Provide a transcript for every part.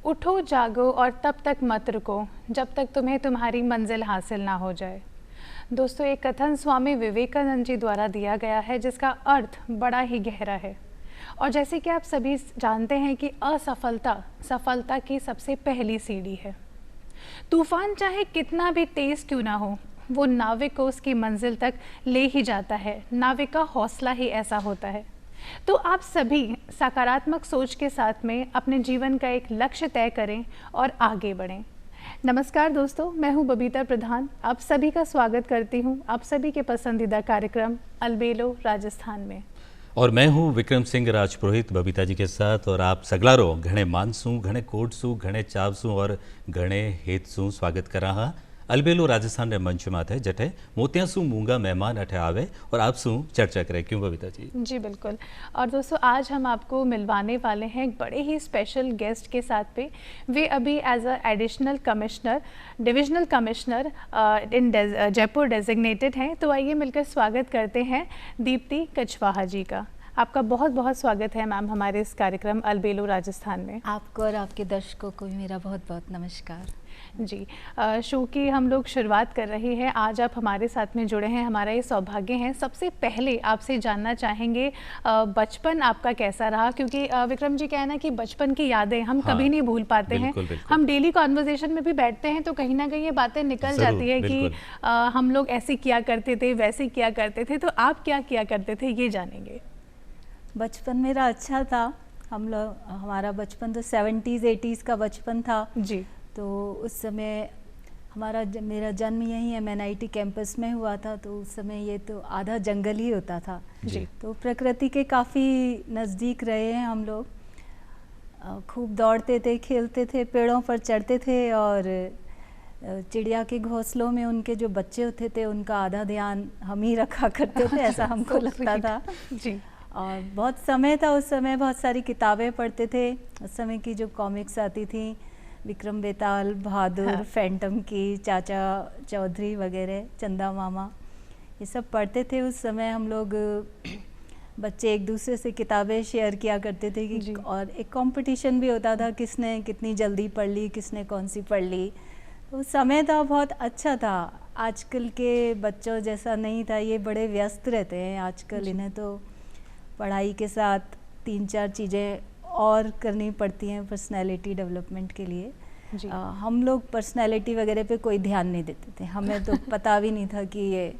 उठो जागो और तब तक मत रुको जब तक तुम्हें तुम्हारी मंजिल हासिल ना हो जाए। दोस्तों, एक कथन स्वामी विवेकानंद जी द्वारा दिया गया है जिसका अर्थ बड़ा ही गहरा है। और जैसे कि आप सभी जानते हैं कि असफलता सफलता की सबसे पहली सीढ़ी है। तूफान चाहे कितना भी तेज क्यों ना हो, वो नाविक को उसकी मंजिल तक ले ही जाता है। नाविक का हौसला ही ऐसा होता है। तो आप सभी सकारात्मक सोच के साथ में अपने जीवन का एक लक्ष्य तय करें और आगे बढ़ें। नमस्कार दोस्तों, मैं हूं बबीता प्रधान। आप सभी का स्वागत करती हूं आप सभी के पसंदीदा कार्यक्रम अलबेलो राजस्थान में। और मैं हूं विक्रम सिंह राजपुरोहित बबीता जी के साथ। और आप सगलारो घणे मानसूं, घणे कोटसूं, घणे चावसूं और घणे हेतसूं स्वागत कर रहा अलबेलो राजस्थान रे मंच माथे जटे मोतियासू मूंगा मेहमान अठे आवे और आपसू चर्चा करें। क्यों बबीता जी? जी बिल्कुल। और दोस्तों, आज हम आपको मिलवाने वाले हैं एक बड़े ही स्पेशल गेस्ट के साथ पे। वे अभी as a additional commissioner, divisional commissioner in Jaipur designated हैं। तो आइए मिलकर स्वागत करते हैं दीप्ति कछवाहा जी का। आपका बहुत बहुत स्वागत है मैम हमारे इस कार्यक्रम अलबेलो राजस्थान में। आपको और आपके दर्शकों को भी मेरा बहुत बहुत नमस्कार जी। शो की हम लोग शुरुआत कर रहे हैं। आज आप हमारे साथ में जुड़े हैं, हमारा ये सौभाग्य है। सबसे पहले आपसे जानना चाहेंगे बचपन आपका कैसा रहा, क्योंकि विक्रम जी क्या है ना कि बचपन की यादें हम कभी नहीं भूल पाते हैं। हम डेली कॉन्वर्सेशन में भी बैठते हैं तो कहीं ना कहीं ये बातें निकल जाती है कि हम लोग ऐसे किया करते थे, वैसे किया करते थे। तो आप क्या किया करते थे, ये जानेंगे। बचपन मेरा अच्छा था। हमारा बचपन तो 70s 80s का बचपन था जी। तो उस समय मेरा जन्म यहीं MNIT कैंपस में हुआ था। तो उस समय ये तो आधा जंगल ही होता था जी। तो प्रकृति के काफ़ी नज़दीक रहे हैं हम लोग। खूब दौड़ते थे, खेलते थे, पेड़ों पर चढ़ते थे और चिड़िया के घोंसलों में उनके जो बच्चे होते थे उनका आधा ध्यान हम ही रखा करते थे, ऐसा हमको लगता था जी। और बहुत समय था उस समय, बहुत सारी किताबें पढ़ते थे। उस समय की जो कॉमिक्स आती थी, विक्रम बेताल, बहादुर, फैंटम की, चाचा चौधरी वगैरह, चंदा मामा, ये सब पढ़ते थे। उस समय हम लोग बच्चे एक दूसरे से किताबें शेयर किया करते थे कि और एक कंपटीशन भी होता था, किसने कितनी जल्दी पढ़ ली, किसने कौन सी पढ़ ली। तो समय था, बहुत अच्छा था। आजकल के बच्चों जैसा नहीं था, ये बड़े व्यस्त रहते हैं आजकल। इन्हें तो पढ़ाई के साथ 3-4 चीज़ें और करनी पड़ती हैं पर्सनैलिटी डेवलपमेंट के लिए। हम लोग पर्सनैलिटी वगैरह पे कोई ध्यान नहीं देते थे, हमें तो पता भी नहीं था कि ये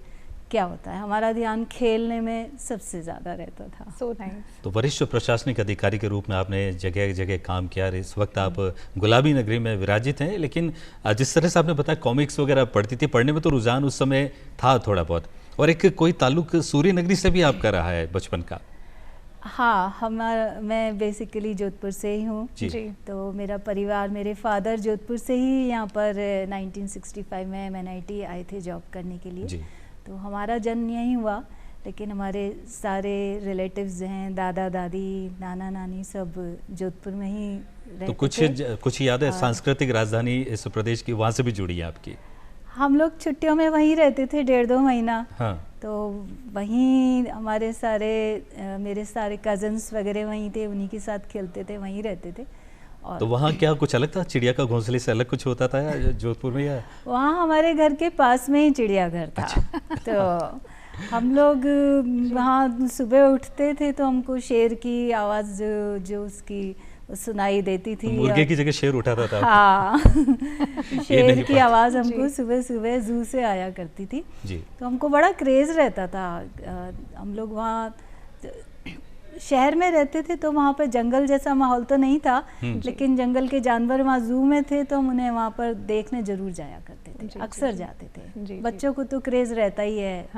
क्या होता है। हमारा ध्यान खेलने में सबसे ज़्यादा रहता था। So nice। तो वरिष्ठ प्रशासनिक अधिकारी के रूप में आपने जगह जगह काम किया। इस वक्त आप गुलाबी नगरी में विराजित हैं, लेकिन जिस तरह से आपने बताया कॉमिक्स वगैरह पढ़ती थी, पढ़ने में तो रुझान उस समय था थोड़ा बहुत। और एक कोई ताल्लुक सूर्य नगरी से भी आपका रहा है बचपन का? हाँ, मैं बेसिकली जोधपुर से ही हूँ जी। तो मेरा परिवार, मेरे फादर जोधपुर से ही यहाँ पर 1965 में MNIT आए थे जॉब करने के लिए जी। तो हमारा जन्म यहीं हुआ। लेकिन हमारे सारे रिलेटिव्स हैं, दादा दादी, नाना नानी, सब जोधपुर में ही रहते तो कुछ याद है सांस्कृतिक राजधानी इस प्रदेश की, वहाँ से भी जुड़ी है आपकी? हम लोग छुट्टियों में वहीं रहते थे 1.5-2 महीना। हाँ। तो वहीं हमारे मेरे सारे कज़न्स वगैरह वहीं थे, उन्हीं के साथ खेलते थे, वहीं रहते थे। और तो वहाँ क्या कुछ अलग था? चिड़िया का घोंसले से अलग कुछ होता था या जोधपुर में? या वहाँ हमारे घर के पास में ही चिड़ियाघर था। तो हम लोग वहाँ सुबह उठते थे तो हमको शेर की आवाज़ जो उसकी सुनाई देती थी। मुर्गे की जगह शेर उठाता था। हाँ शेर की आवाज़ हमको सुबह सुबह जू से आया करती थी जी। तो हमको बड़ा क्रेज़ रहता था। हम लोग वहाँ शहर में रहते थे तो वहाँ पर जंगल जैसा माहौल तो नहीं था, लेकिन जंगल के जानवर वहाँ जू में थे तो हम उन्हें वहाँ पर देखने जरूर जाया करते थे, अक्सर जाते थे। बच्चों को तो क्रेज रहता ही है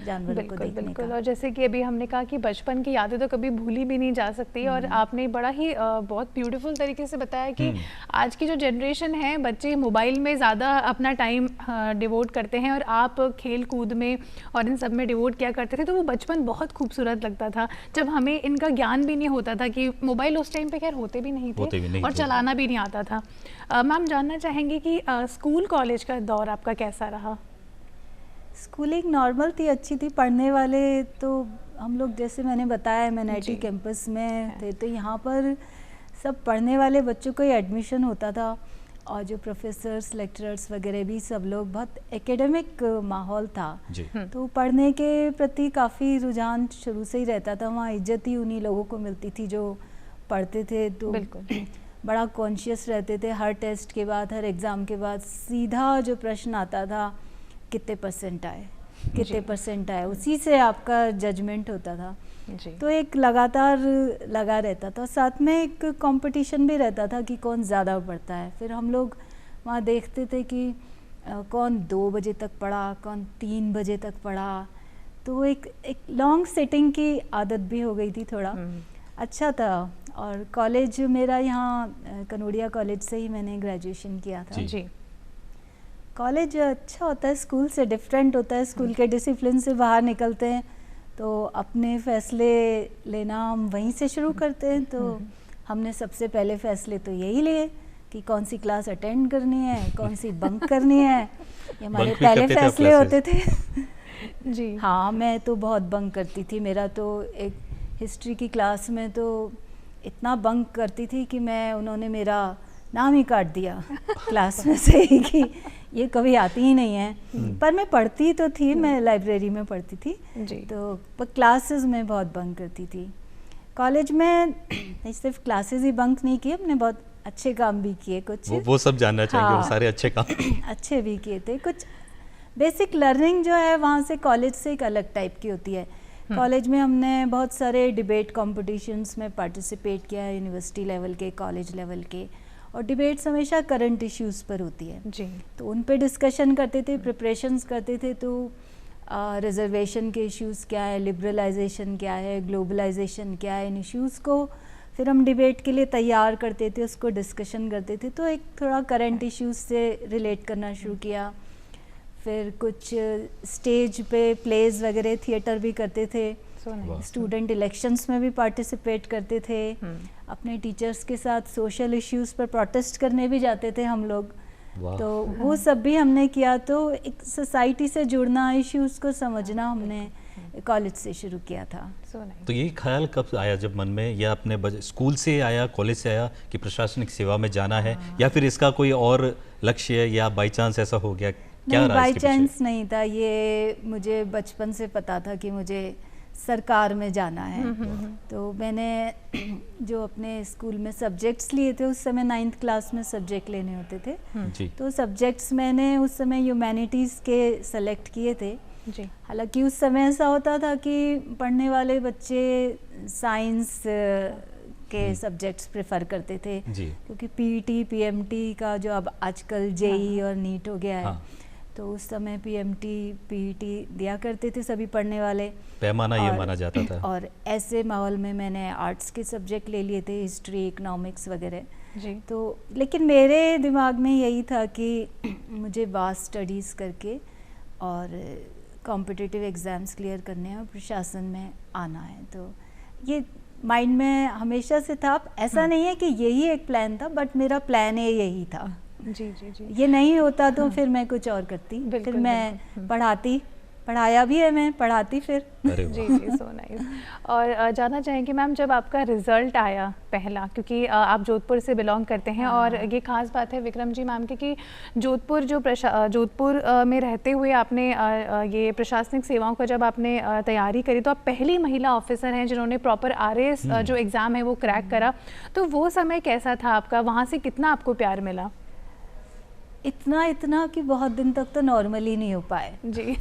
जानवरों को देखने का। और जैसे कि अभी हमने कहा कि बचपन की यादें तो कभी भूली भी नहीं जा सकती। और आपने बड़ा ही बहुत ब्यूटीफुल तरीके से बताया कि आज की जो जनरेशन है, बच्चे मोबाइल में ज़्यादा अपना टाइम डिवोट करते हैं और आप खेल कूद में और इन सब में डिवोट किया करते थे। तो वो बचपन बहुत खूबसूरत लगता था जब हमें इनका ज्ञान भी नहीं होता था कि मोबाइल उस टाइम पे खैर होते भी नहीं थे और चलाना भी नहीं आता था। मैम जानना चाहेंगे कि स्कूल कॉलेज का दौर आपका कैसा रहा? स्कूलिंग नॉर्मल थी, अच्छी थी। पढ़ने वाले तो हम लोग, जैसे मैंने बताया, MNIT कैंपस में थे तो यहाँ पर सब पढ़ने वाले बच्चों को ही एडमिशन होता था, और जो प्रोफेसर्स लेक्चरर्स वगैरह भी सब लोग, बहुत एकेडमिक माहौल था। जी। तो पढ़ने के प्रति काफ़ी रुझान शुरू से ही रहता था। वहाँ इज्जत ही उन्हीं लोगों को मिलती थी जो पढ़ते थे। तो बिल्कुल। बड़ा कॉन्शियस रहते थे। हर टेस्ट के बाद, हर एग्ज़ाम के बाद सीधा जो प्रश्न आता था, कितने परसेंट आए, कितने परसेंट आए, उसी से आपका जजमेंट होता था। जी। तो एक लगातार लगा रहता था। साथ में एक कंपटीशन भी रहता था कि कौन ज़्यादा पढ़ता है। फिर हम लोग वहाँ देखते थे कि कौन 2 बजे तक पढ़ा, कौन 3 बजे तक पढ़ा। तो एक लॉन्ग सिटिंग की आदत भी हो गई थी थोड़ा। अच्छा था। और कॉलेज मेरा यहाँ कनोडिया कॉलेज से ही मैंने ग्रेजुएशन किया था। जी। कॉलेज अच्छा होता है, स्कूल से डिफरेंट होता है। स्कूल के डिसिप्लिन से बाहर निकलते हैं तो अपने फैसले लेना हम वहीं से शुरू करते हैं। तो हमने सबसे पहले फैसले तो यही लिए कि कौन सी क्लास अटेंड करनी है, कौन सी बंक करनी है। ये हमारे पहले फैसले होते थे। जी। हाँ, मैं तो बहुत बंक करती थी। मेरा तो एक हिस्ट्री की क्लास में तो इतना बंक करती थी कि उन्होंने मेरा नाम ही काट दिया क्लास में से ही कि ये कभी आती ही नहीं है। पर मैं पढ़ती तो थी, मैं लाइब्रेरी में पढ़ती थी। जी। तो पर क्लासेस में बहुत बंक करती थी। कॉलेज में सिर्फ क्लासेस ही बंक नहीं किए, हमने बहुत अच्छे काम भी किए कुछ। वो सब जानना चाहेंगे। हाँ, वो सारे अच्छे काम अच्छे भी किए थे। कुछ बेसिक लर्निंग जो है वहाँ से कॉलेज से एक अलग टाइप की होती है। कॉलेज में हमने बहुत सारे डिबेट कॉम्पिटिशन्स में पार्टिसिपेट किया है, यूनिवर्सिटी लेवल के, कॉलेज लेवल के। और डिबेट्स हमेशा करंट इश्यूज़ पर होती है। जी। तो उन पे डिस्कशन करते थे, प्रिपरेशंस करते थे। तो रिजर्वेशन के इश्यूज़ क्या है, लिबरलाइजेशन क्या है, ग्लोबलाइजेशन क्या है, इन इश्यूज़ को फिर हम डिबेट के लिए तैयार करते थे, उसको डिस्कशन करते थे। तो एक थोड़ा करंट इश्यूज़ से रिलेट करना शुरू किया। फिर कुछ स्टेज पे प्लेज वगैरह, थिएटर भी करते थे। स्टूडेंट इलेक्शंस में भी पार्टिसिपेट करते थे। अपने टीचर्स के साथ सोशल इश्यूज़ पर प्रोटेस्ट करने भी जाते थे हम लोग। तो वो सब भी हमने किया। तो एक सोसाइटी से जुड़ना, इश्यूज़ को समझना हमने कॉलेज से शुरू किया था। तो ये ख्याल कब आया जब मन में, या अपने स्कूल से आया, कॉलेज से आया कि प्रशासनिक सेवा में जाना है, या फिर इसका कोई और लक्ष्य है, या बाई चांस ऐसा हो गया? क्या नहीं, बाई चांस नहीं था। ये मुझे बचपन से पता था कि मुझे सरकार में जाना है। तो मैंने जो अपने स्कूल में सब्जेक्ट्स लिए थे, उस समय 9th क्लास में सब्जेक्ट लेने होते थे। जी। तो सब्जेक्ट्स मैंने उस समय ह्यूमैनिटीज़ के सेलेक्ट किए थे। जी। हालांकि उस समय ऐसा होता था कि पढ़ने वाले बच्चे साइंस के सब्जेक्ट्स प्रेफर करते थे। जी। क्योंकि पीईटी, पीएमटी का जो अब आजकल जेई और नीट हो गया है। हाँ। तो उस समय पीएमटी, पीईटी दिया करते थे सभी पढ़ने वाले। पैमाना ये माना जाता था। और ऐसे माहौल में मैंने आर्ट्स के सब्जेक्ट ले लिए थे, हिस्ट्री, इकोनॉमिक्स वगैरह। जी। तो लेकिन मेरे दिमाग में यही था कि मुझे वास्ट स्टडीज़ करके और कॉम्पिटिटिव एग्ज़ाम्स क्लियर करने हैं और प्रशासन में आना है। तो ये माइंड में हमेशा से था। ऐसा नहीं है कि यही एक प्लान था, बट मेरा प्लान ए यही था। जी। जी। जी। ये नहीं होता तो फिर मैं कुछ और करती। फिर मैं पढ़ाती, पढ़ाया भी है, मैं पढ़ाती फिर। जी। So nice. और जानना चाहेंगे मैम, जब आपका रिजल्ट आया पहला, क्योंकि आप जोधपुर से बिलोंग करते हैं, और ये खास बात है विक्रम जी मैम की कि जोधपुर में रहते हुए आपने ये प्रशासनिक सेवाओं का जब आपने तैयारी करी, तो आप पहली महिला ऑफिसर हैं जिन्होंने प्रॉपर आरएएस जो एग्ज़ाम है वो क्रैक करा। तो वो समय कैसा था आपका? वहाँ से कितना आपको प्यार मिला? इतना कि बहुत दिन तक तो नॉर्मल ही नहीं हो पाए। जी।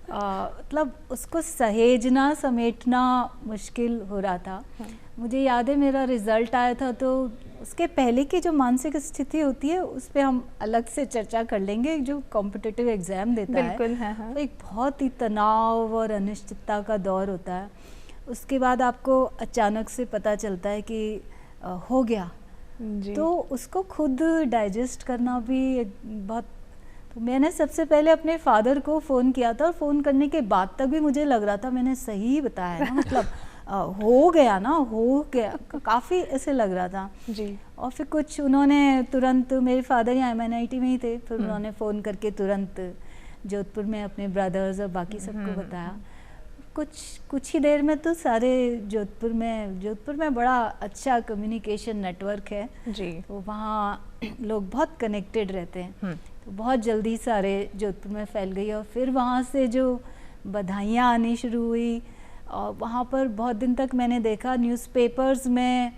मतलब उसको सहेजना, समेटना मुश्किल हो रहा था। मुझे याद है मेरा रिज़ल्ट आया था, तो उसके पहले की जो मानसिक स्थिति होती है उस पर हम अलग से चर्चा कर लेंगे। जो कॉम्पिटिटिव एग्ज़ाम देता बिल्कुल है, हाँ। तो एक बहुत ही तनाव और अनिश्चितता का दौर होता है। उसके बाद आपको अचानक से पता चलता है कि हो गया। जी। तो उसको खुद डाइजेस्ट करना भी एक बहुत। तो मैंने सबसे पहले अपने फादर को फ़ोन किया था, और फ़ोन करने के बाद तक भी मुझे लग रहा था मैंने सही बताया ना, मतलब हो गया ना, हो गया, काफ़ी ऐसे लग रहा था। जी। और फिर कुछ उन्होंने तुरंत, मेरे फादर यहाँ MNIT में ही थे, फिर उन्होंने फ़ोन करके तुरंत जोधपुर में अपने ब्रदर्स और बाकी सबको बताया। कुछ ही देर में तो सारे जोधपुर में बड़ा अच्छा कम्युनिकेशन नेटवर्क है जी। तो वहाँ लोग बहुत कनेक्टेड रहते हैं, तो बहुत जल्दी सारे जोधपुर में फैल गई। और फिर वहाँ से जो बधाइयाँ आनी शुरू हुई, और वहाँ पर बहुत दिन तक मैंने देखा न्यूज़पेपर्स में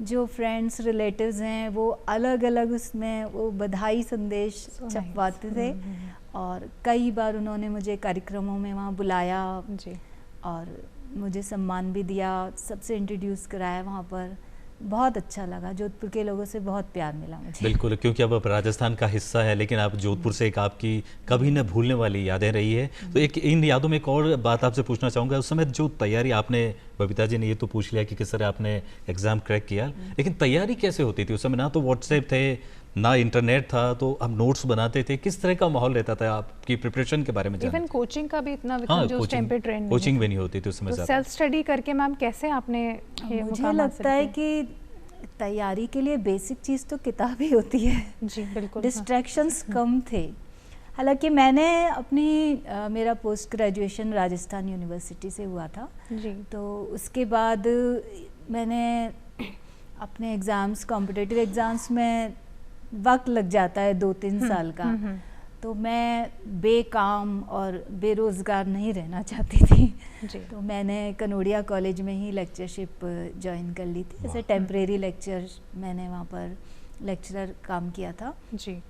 जो फ्रेंड्स रिलेटिव्स हैं वो अलग अलग उसमें वो बधाई संदेश छपवाते थे, और कई बार उन्होंने मुझे कार्यक्रमों में वहाँ बुलाया जी। और मुझे सम्मान भी दिया, सबसे इंट्रोड्यूस कराया वहाँ पर। बहुत अच्छा लगा, जोधपुर के लोगों से बहुत प्यार मिला मुझे। बिल्कुल, क्योंकि अब आप राजस्थान का हिस्सा है, लेकिन आप जोधपुर से एक आपकी कभी न भूलने वाली यादें रही है। तो एक इन यादों में एक और बात आपसे पूछना चाहूँगा, उस समय जो तैयारी आपने, बबीता जी ने ये तो पूछ लिया कि किस तरह आपने एग्ज़ाम क्रैक किया, लेकिन तैयारी कैसे होती थी उस समय? ना तो व्हाट्सएप थे, ना इंटरनेट था, तो हम नोट्स बनाते थे, किस तरह का माहौल रहता था? आपकी प्रिपरेशन के बारे में इवन कोचिंग का भी इतना विक्रम जो उस टाइम पे ट्रेंड कोचिंग भी नहीं होती थी उस समय। तो सेल्फ स्टडी करके मैम कैसे आपने ये मुझे लगता है कि तैयारी के लिए बेसिक चीज़ तो किताब ही होती है। जी बिल्कुल। डिस्ट्रैक्शंस कम थे। हालांकि मैंने मेरा पोस्ट ग्रेजुएशन राजस्थान यूनिवर्सिटी से हुआ था जी। तो उसके बाद मैंने अपने एग्ज़ाम्स, कॉम्पिटिटिव एग्ज़ाम्स में वक्त लग जाता है 2-3 साल का, तो मैं बेकाम और बेरोज़गार नहीं रहना चाहती थी जी। तो मैंने कनोडिया कॉलेज में ही लेक्चरशिप ज्वाइन कर ली थी, ऐसे टेम्परेरी लेक्चर मैंने वहाँ पर लेक्चरर काम किया था जी।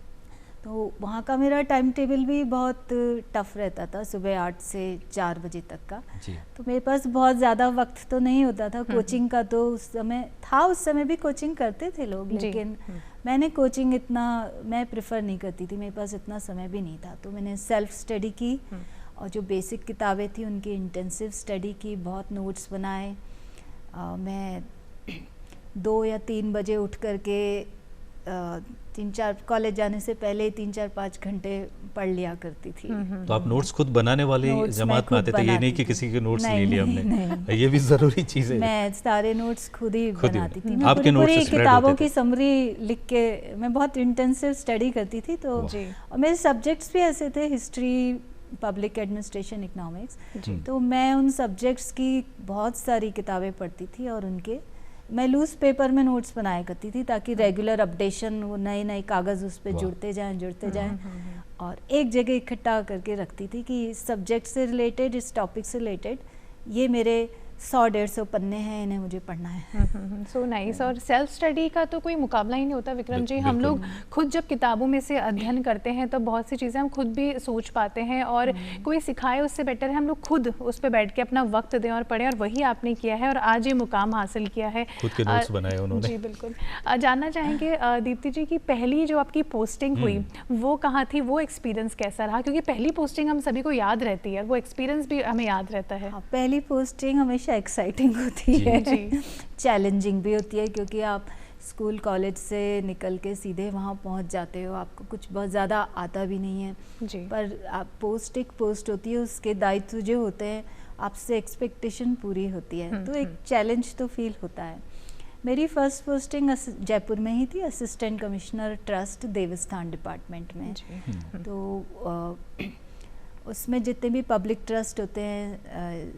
तो वहाँ का मेरा टाइम टेबल भी बहुत टफ रहता था, सुबह 8 से 4 बजे तक का जी। तो मेरे पास बहुत ज़्यादा वक्त तो नहीं होता था। कोचिंग का तो उस समय भी कोचिंग करते थे लोग, लेकिन मैंने कोचिंग इतना मैं प्रेफर नहीं करती थी, मेरे पास इतना समय भी नहीं था। तो मैंने सेल्फ स्टडी की और जो बेसिक किताबें थी उनकी इंटेंसिव स्टडी की, बहुत नोट्स बनाए। मैं 2 या 3 बजे उठ करके 3-4 कॉलेज जाने से पहले 3-4-5 घंटे पढ़ लिया करती थी। तो आप नोट्स खुद बनाने वाले जमात में आते थे, ये नहीं कि किसी के नोट्स नहीं लिए हमने? ये भी जरूरी चीज़ है। मैं सारे नोट्स खुद ही बनाती थी। मैं आपके नोट्स पूरी किताबों की समरी लिख के मैं बहुत इंटेंसिव स्टडी करती थी। तो और मेरे सब्जेक्ट्स भी ऐसे थे, हिस्ट्री, पब्लिक एडमिनिस्ट्रेशन, इकोनॉमिक्स। तो मैं उन सब्जेक्ट्स की बहुत सारी किताबें पढ़ती थी और उनके मैं लूज पेपर में नोट्स बनाया करती थी ताकि रेगुलर अपडेशन, वो नए कागज़ उस पर जुड़ते जाएं और एक जगह इकट्ठा करके रखती थी कि इस सब्जेक्ट से रिलेटेड, इस टॉपिक से रिलेटेड ये मेरे 100-150 पन्ने हैं, इन्हें मुझे पढ़ना है। सो नाइस। और सेल्फ स्टडी का तो कोई मुकाबला ही नहीं होता विक्रम जी। हम लोग खुद जब किताबों में से अध्ययन करते हैं तो बहुत सी चीज़ें हम खुद भी सोच पाते हैं, और कोई सिखाए उससे बेटर है हम लोग खुद उस पर बैठ के अपना वक्त दें और पढ़ें, और वही आपने किया है और आज ये मुकाम हासिल किया है। खुद के नोट्स बनाए उन्होंने। जी बिल्कुल। जानना चाहेंगे दीप्ति जी की पहली जो आपकी पोस्टिंग हुई वो कहाँ थी, वो एक्सपीरियंस कैसा रहा? क्योंकि पहली पोस्टिंग हम सभी को याद रहती है, वो एक्सपीरियंस भी हमें याद रहता है। पहली पोस्टिंग हमेशा एक्साइटिंग होती है, चैलेंजिंग भी होती है, क्योंकि आप स्कूल कॉलेज से निकल के सीधे वहाँ पहुँच जाते हो, आपको कुछ बहुत ज़्यादा आता भी नहीं है जी। पर आप एक पोस्ट होती है, उसके दायित्व जो होते हैं आपसे एक्सपेक्टेशन पूरी होती है, तो एक चैलेंज तो फील होता है। मेरी फर्स्ट पोस्टिंग जयपुर में ही थी, असिस्टेंट कमिश्नर ट्रस्ट देवस्थान डिपार्टमेंट में। तो उसमें जितने भी पब्लिक ट्रस्ट होते हैं,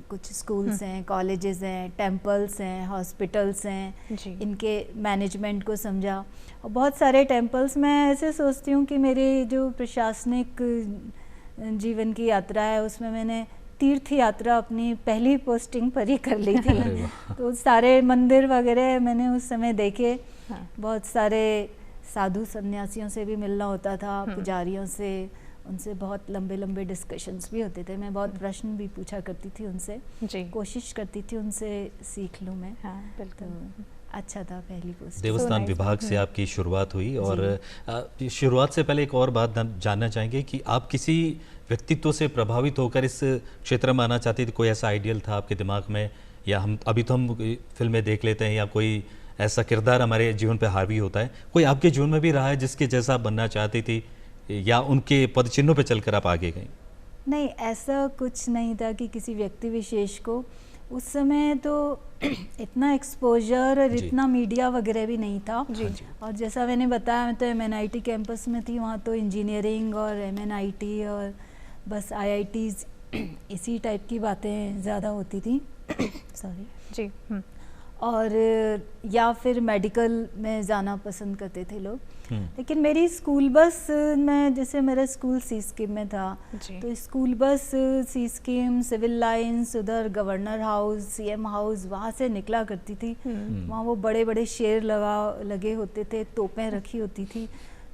कुछ स्कूल्स हैं, कॉलेजेस हैं, टेम्पल्स हैं, हॉस्पिटल्स हैं, इनके मैनेजमेंट को समझा। और बहुत सारे टेम्पल्स मैं ऐसे सोचती हूँ कि मेरी जो प्रशासनिक जीवन की यात्रा है उसमें मैंने तीर्थ यात्रा अपनी पहली पोस्टिंग पर ही कर ली थी। तो सारे मंदिर वगैरह मैंने उस समय देखे, बहुत सारे साधु सन्यासियों से भी मिलना होता था, पुजारियों से, उनसे बहुत लंबे डिस्कशंस भी होते थे। मैं बहुत प्रश्न भी पूछा करती थी उनसे, कोशिश करती थी उनसे सीख लूँ मैं। तो अच्छा था पहली पोस्ट। देवस्थान विभाग से आपकी शुरुआत हुई, और शुरुआत से पहले एक और बात जानना चाहेंगे कि आप किसी व्यक्तित्व से प्रभावित होकर इस क्षेत्र में आना चाहती थी? कोई ऐसा आइडियल था आपके दिमाग में, या हम अभी तो हम फिल्में देख लेते हैं, या कोई ऐसा किरदार हमारे जीवन पे हावी होता है, कोई आपके जीवन में भी रहा है जिसके जैसा बनना चाहती थी, या उनके पद चिन्हों पे चलकर आप आगे गए? नहीं, ऐसा कुछ नहीं था कि किसी व्यक्ति विशेष को। उस समय तो इतना एक्सपोजर और इतना मीडिया वगैरह भी नहीं था। और जैसा मैंने बताया, मैं तो MNIT कैंपस में थी, वहाँ तो इंजीनियरिंग और MNIT और बस IITs इसी टाइप की बातें ज़्यादा होती थी सॉरी जी। और या फिर मेडिकल में जाना पसंद करते थे लोग। लेकिन मेरी स्कूल बस में, जैसे मेरा स्कूल सी स्कीम में था, तो स्कूल बस सी स्कीम, सिविल लाइंस, उधर गवर्नर हाउस, सीएम हाउस, वहाँ से निकला करती थी। वहाँ वो बड़े बड़े शेर लगे होते थे, तोपें रखी होती थी,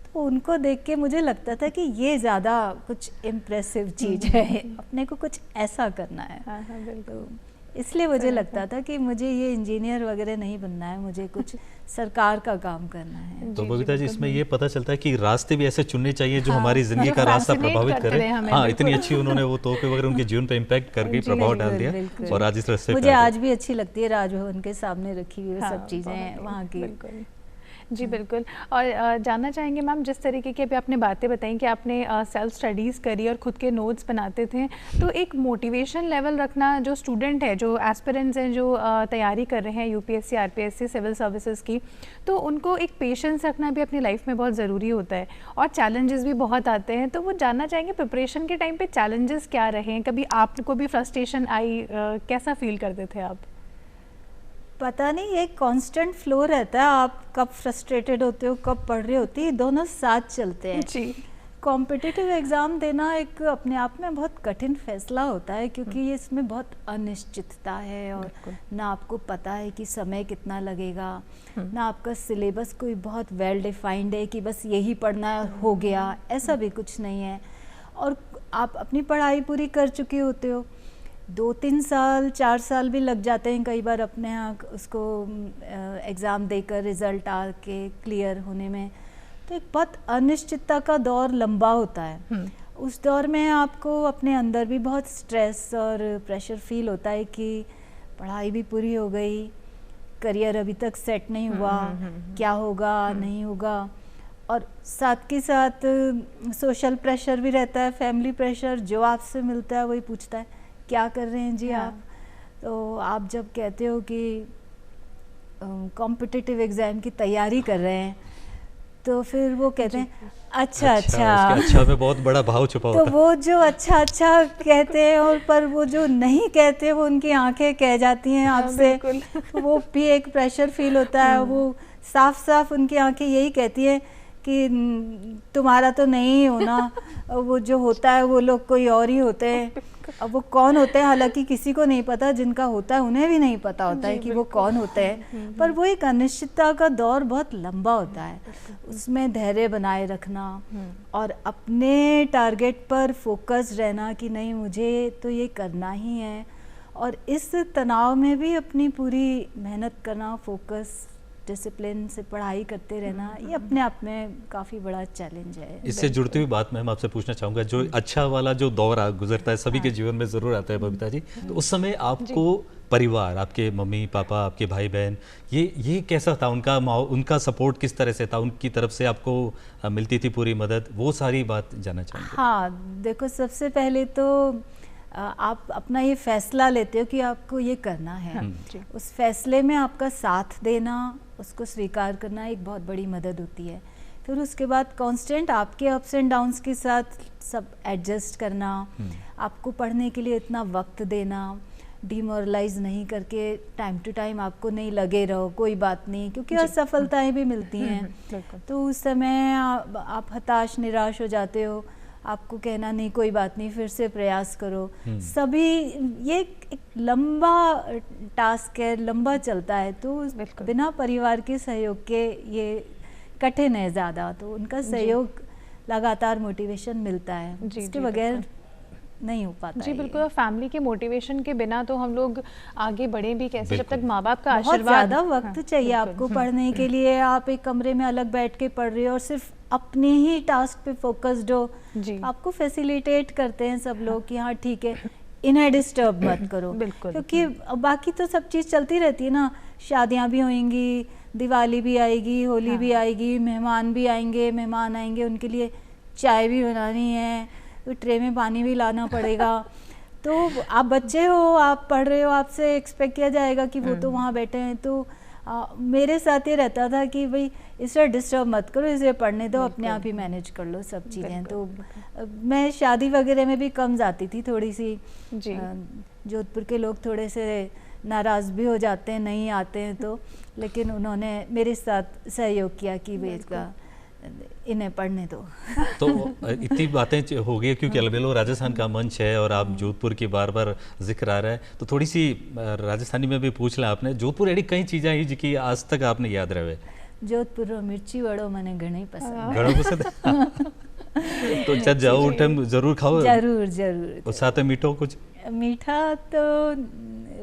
तो उनको देख के मुझे लगता था कि ये ज़्यादा कुछ इम्प्रेसिव चीज़ है, अपने को कुछ ऐसा करना है। हाँ हाँ बिल्कुल। इसलिए मुझे लगता था कि मुझे ये इंजीनियर वगैरह नहीं बनना है, मुझे कुछ सरकार का काम करना है। तो बबीता जी, इसमें ये पता चलता है कि रास्ते भी ऐसे चुनने चाहिए जो हाँ, हमारी जिंदगी का रास्ता प्रभावित करे। हाँ, बिल्कुल। इतनी अच्छी उन्होंने वो तोहफे वगैरह उनके जीवन पे इम्पैक्ट कर गई, प्रभाव डाल दिया और आज इस रास्ते मुझे आज भी अच्छी लगती है राजभवन के सामने रखी हुई सब चीज़ें वहाँ की। बिल्कुल जी बिल्कुल। और जानना चाहेंगे मैम, जिस तरीके की अभी आपने बातें बताई कि आपने सेल्फ स्टडीज़ करी और खुद के नोट्स बनाते थे, तो एक मोटिवेशन लेवल रखना जो स्टूडेंट है, जो एस्पिरेंट्स हैं, जो तैयारी कर रहे हैं यूपीएससी, आरपीएससी, सिविल सर्विसेज की, तो उनको एक पेशेंस रखना भी अपनी लाइफ में बहुत ज़रूरी होता है और चैलेंजेस भी बहुत आते हैं। तो वो जानना चाहेंगे प्रिपरेशन के टाइम पे चैलेंजेस क्या रहे हैं, कभी आपको भी फ्रस्ट्रेशन आई, कैसा फील करते थे आप? पता नहीं, एक कांस्टेंट फ्लो रहता है, आप कब फ्रस्ट्रेटेड होते हो, कब पढ़ रहे होती है, दोनों साथ चलते हैं जी। कॉम्पिटिटिव एग्ज़ाम देना एक अपने आप में बहुत कठिन फैसला होता है, क्योंकि ये इसमें बहुत अनिश्चितता है और ना आपको पता है कि समय कितना लगेगा, ना आपका सिलेबस कोई बहुत वेल डिफाइंड है कि बस यही पढ़ना हो गया, ऐसा भी कुछ नहीं है। और आप अपनी पढ़ाई पूरी कर चुके होते हो, 2-3 साल 4 साल भी लग जाते हैं कई बार अपने यहाँ उसको एग्ज़ाम देकर रिज़ल्ट आके क्लियर होने में। तो एक बहुत अनिश्चितता का दौर लंबा होता है। उस दौर में आपको अपने अंदर भी बहुत स्ट्रेस और प्रेशर फील होता है कि पढ़ाई भी पूरी हो गई, करियर अभी तक सेट नहीं हुआ, क्या होगा नहीं होगा, और साथ के साथ सोशल प्रेशर भी रहता है, फैमिली प्रेशर, जो आपसे मिलता है वही पूछता है क्या कर रहे हैं जी आप। तो आप जब कहते हो कि कॉम्पिटिटिव एग्ज़ाम की तैयारी कर रहे हैं, तो फिर वो कहते हैं अच्छा अच्छा में बहुत बड़ा भाव छुपा होता है। तो वो जो अच्छा कहते हैं और पर वो जो नहीं कहते वो उनकी आंखें कह जाती हैं आपसे, वो भी एक प्रेशर फील होता है। वो साफ साफ उनकी आंखें यही कहती हैं कि तुम्हारा तो नहीं होना, वो जो होता है वो लोग कोई और ही होते हैं। अब वो कौन होते हैं हालांकि किसी को नहीं पता, जिनका होता है उन्हें भी नहीं पता होता है कि वो कौन होते हैं, पर वो एक अनिश्चितता का दौर बहुत लंबा होता है। उसमें धैर्य बनाए रखना और अपने टारगेट पर फोकस रहना कि नहीं मुझे तो ये करना ही है, और इस तनाव में भी अपनी पूरी मेहनत करना, फोकस, डिसिप्लिन से पढ़ाई करते रहना, ये अपने आप में काफ़ी बड़ा चैलेंज है। इससे जुड़ती हुई बात मैं आपसे पूछना चाहूँगा, जो अच्छा वाला जो दौर गुजरता है सभी के जीवन में ज़रूर आता है बबीता जी, तो उस समय आपको परिवार, आपके मम्मी पापा, आपके भाई बहन, ये कैसा था, उनका सपोर्ट किस तरह से था, उनकी तरफ से आपको मिलती थी पूरी मदद, वो सारी बात जानना चाहेंगे। हाँ देखो, सबसे पहले तो आप अपना ये फैसला लेते हो कि आपको ये करना है, उस फैसले में आपका साथ देना, उसको स्वीकार करना एक बहुत बड़ी मदद होती है। फिर उसके बाद कांस्टेंट आपके अप्स एंड डाउन्स के साथ सब एडजस्ट करना, आपको पढ़ने के लिए इतना वक्त देना, डिमोरलाइज नहीं करके टाइम टू टाइम आपको नहीं लगे रहो, कोई बात नहीं, क्योंकि असफलताएं भी मिलती हैं। तो उस समय आप हताश निराश हो जाते हो, आपको कहना नहीं कोई बात नहीं, फिर से प्रयास करो। सभी ये एक लंबा टास्क है, लंबा चलता है, तो बिना परिवार के सहयोग के ये कठिन है ज़्यादा। तो उनका सहयोग लगातार मोटिवेशन मिलता है, इसके बगैर नहीं हो पाता। जी बिल्कुल, फैमिली के मोटिवेशन के बिना तो हम लोग आगे बढ़े भी कैसे, जब तक माँ बाप का बहुत आशीर्वाद। ज़्यादा वक्त चाहिए आपको पढ़ने के लिए। आप एक कमरे में अलग बैठ के पढ़ रहे हो और सिर्फ अपने ही टास्क पे फोकस्ड हो, आपको फैसिलिटेट करते हैं सब लोग कि हाँ ठीक है, इन्हें डिस्टर्ब मत करो, क्योंकि बाकी तो सब चीज़ चलती रहती है ना, शादियाँ भी होंगी, दिवाली भी आएगी, होली भी आएगी, मेहमान भी आएंगे, मेहमान आएंगे, उनके लिए चाय भी बनानी है, तो ट्रे में पानी भी लाना पड़ेगा। तो आप बच्चे हो, आप पढ़ रहे हो, आपसे एक्सपेक्ट किया जाएगा कि वो तो वहाँ बैठे हैं, तो मेरे साथ ये रहता था कि भाई इसे डिस्टर्ब मत करो, इसे पढ़ने दो, अपने आप ही मैनेज कर लो सब चीज़ें। तो मैं शादी वगैरह में भी कम जाती थी थोड़ी सी। जी। जोधपुर के लोग थोड़े से नाराज़ भी हो जाते हैं नहीं आते हैं तो, लेकिन उन्होंने मेरे साथ सहयोग किया कि भाई इसका इन्हें पढ़ने दो। तो इतनी बातें हो गई क्योंकि अलबेलो राजस्थान का मंच है और आप जोधपुर की बार बार जिक्र आ रहा है, तो थोड़ी सी राजस्थानी में भी पूछ ला आपने, जोधपुर अड़ी कई चीज़ें हैं जिनकी आज तक आपने याद रहे? जोधपुर रो मिर्ची वड़ो मने घणो पसंद। घणो पसंद तो जब जाओ उस टाइम जरूर खाओ? जरूर जरूर। और साथ में मीठो कुछ? मीठा तो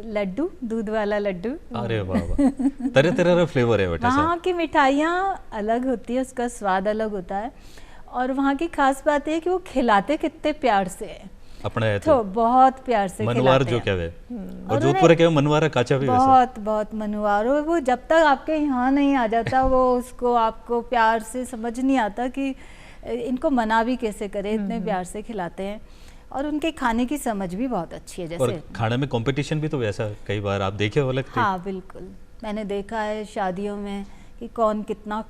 लड्डू, दूध वाला लड्डू। अरे वाह वाह, तरह तरह का फ्लेवर है बेटा। वहाँ की मिठाइयाँ अलग होती है, उसका स्वाद अलग होता है, और वहाँ की खास बात है कि वो खिलाते कितने प्यार से है अपने तो बहुत प्यार से मनवार खिलाते जो हैं। क्या और जोधपुर क्या मनवारा काचा भी बहुत बहुत मनवार हो वो, जब तक आपके यहाँ नहीं आ जाता वो उसको आपको प्यार से समझ नहीं आता कि इनको मना भी कैसे करें, इतने प्यार से खिलाते हैं। और उनके खाने की समझ भी बहुत अच्छी है। जैसे और खाने में कंपटीशन भी तो वैसा कई बार आप देखे हो लगते? हाँ बिल्कुल, मैंने देखा है शादियों में कि कौन कितना,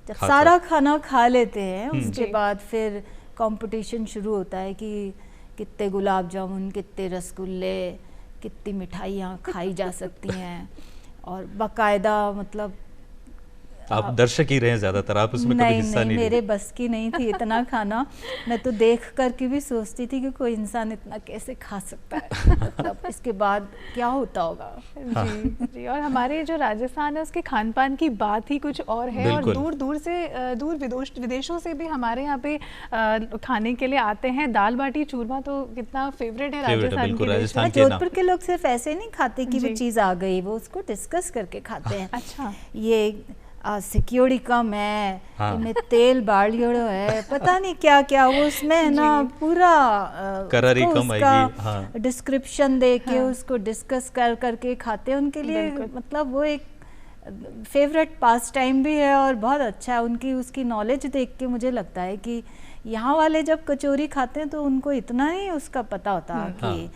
जब सारा खाना खा लेते हैं उसके बाद फिर कंपटीशन शुरू होता है कि कितने गुलाब जामुन, कितने रसगुल्ले, कितनी मिठाइयाँ खाई जा सकती हैं। और बाकायदा मतलब आप दर्शक ही रहे ज्यादातर, आप उसमें कभी हिस्सा नहीं मेरे बस की नहीं थी इतना खाना। मैं तो देख कर के भी सोचती थी कि कोई इंसान इतना कैसे खा सकता है, मतलब इसके बाद क्या होता होगा। जी जी। और हमारे जो राजस्थान है उसके खान पान की बात ही कुछ और है, और दूर दूर से दूर विदेशों से भी हमारे यहाँ पे खाने के लिए आते हैं। दाल बाटी चूरमा तो कितना फेवरेट है राजस्थान के। जोधपुर के लोग सिर्फ ऐसे नहीं खाते कि वो चीज़ आ गई, वो उसको डिस्कस करके खाते हैं। अच्छा, ये सिक्योरिटी कम है, इनमें तेल बालियोड़ो है, पता नहीं क्या क्या, वो उसमें है ना पूरा करारी कम आएगी। हाँ। डिस्क्रिप्शन दे के उसको डिस्कस कर करके खाते हैं। उनके लिए मतलब वो एक फेवरेट पास टाइम भी है और बहुत अच्छा है। उनकी उसकी नॉलेज देख के मुझे लगता है कि यहाँ वाले जब कचौरी खाते हैं तो उनको इतना नहीं उसका पता होता कि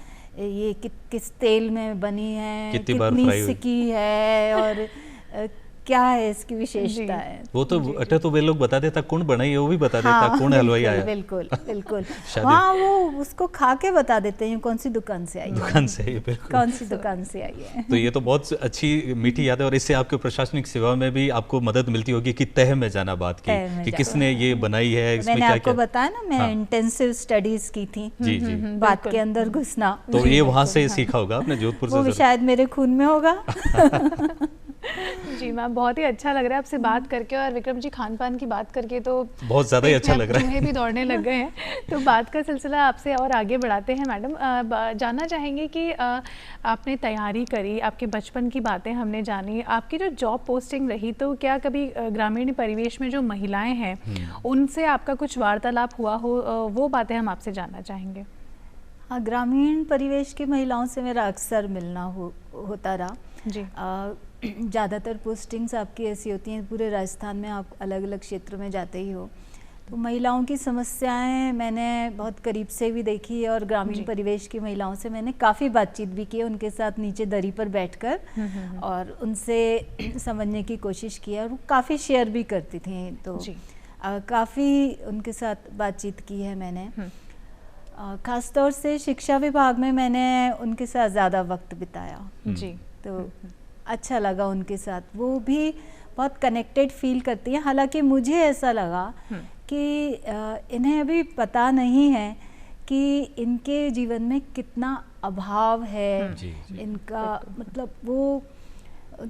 ये किस तेल में बनी है, कितनी सिकी है और क्या है इसकी विशेषता है। वो तो अटे तो वे लोग बता देता कौन बनाई है, वो भी बता देता कौन हलवाई आया। बिल्कुल बिल्कुल। हाँ, वो उसको खा के बता देते हैं कौन सी दुकान से आई है, दुकान से आई, बिल्कुल कौन सी दुकान से आई है। तो ये तो बहुत अच्छी मीठी याद है, और इससे आपके प्रशासनिक सेवा में भी आपको मदद मिलती होगी कि तह में जाना बात की कि किसने ये बनाई है, इसमें मैंने आपको बताया ना मैं इंटेंसिव स्टडीज की थी। जी जी। बात के अंदर घुसना, तो ये वहाँ से सीखा होगा आपने जोधपुर से? वो शायद मेरे खून में होगा। जी मैम, बहुत ही अच्छा लग रहा है आपसे बात करके, और विक्रम जी खान पान की बात करके तो बहुत ज़्यादा ही अच्छा लग रहा है, चूहे भी दौड़ने लग गए हैं। तो बात का सिलसिला आपसे और आगे बढ़ाते हैं मैडम। जानना चाहेंगे कि आपने तैयारी करी, आपके बचपन की बातें हमने जानी, आपकी जो जॉब पोस्टिंग रही, तो क्या कभी ग्रामीण परिवेश में जो महिलाएं हैं उनसे आपका कुछ वार्तालाप हुआ हो, वो बातें हम आपसे जानना चाहेंगे। हाँ, ग्रामीण परिवेश की महिलाओं से मेरा अक्सर मिलना होता रहा जी। ज़्यादातर पोस्टिंग्स आपकी ऐसी होती हैं, पूरे राजस्थान में आप अलग अलग क्षेत्रों में जाते ही हो, तो महिलाओं की समस्याएं मैंने बहुत करीब से भी देखी, और ग्रामीण परिवेश की महिलाओं से मैंने काफ़ी बातचीत भी की, उनके साथ नीचे दरी पर बैठकर और उनसे समझने की कोशिश की, और वो काफ़ी शेयर भी करती थी। तो काफ़ी उनके साथ बातचीत की है मैंने। ख़ासतौर से शिक्षा विभाग में मैंने उनके साथ ज़्यादा वक्त बिताया जी। तो अच्छा लगा उनके साथ, वो भी बहुत कनेक्टेड फील करती हैं। हालांकि मुझे ऐसा लगा कि इन्हें अभी पता नहीं है कि इनके जीवन में कितना अभाव है। इनका मतलब वो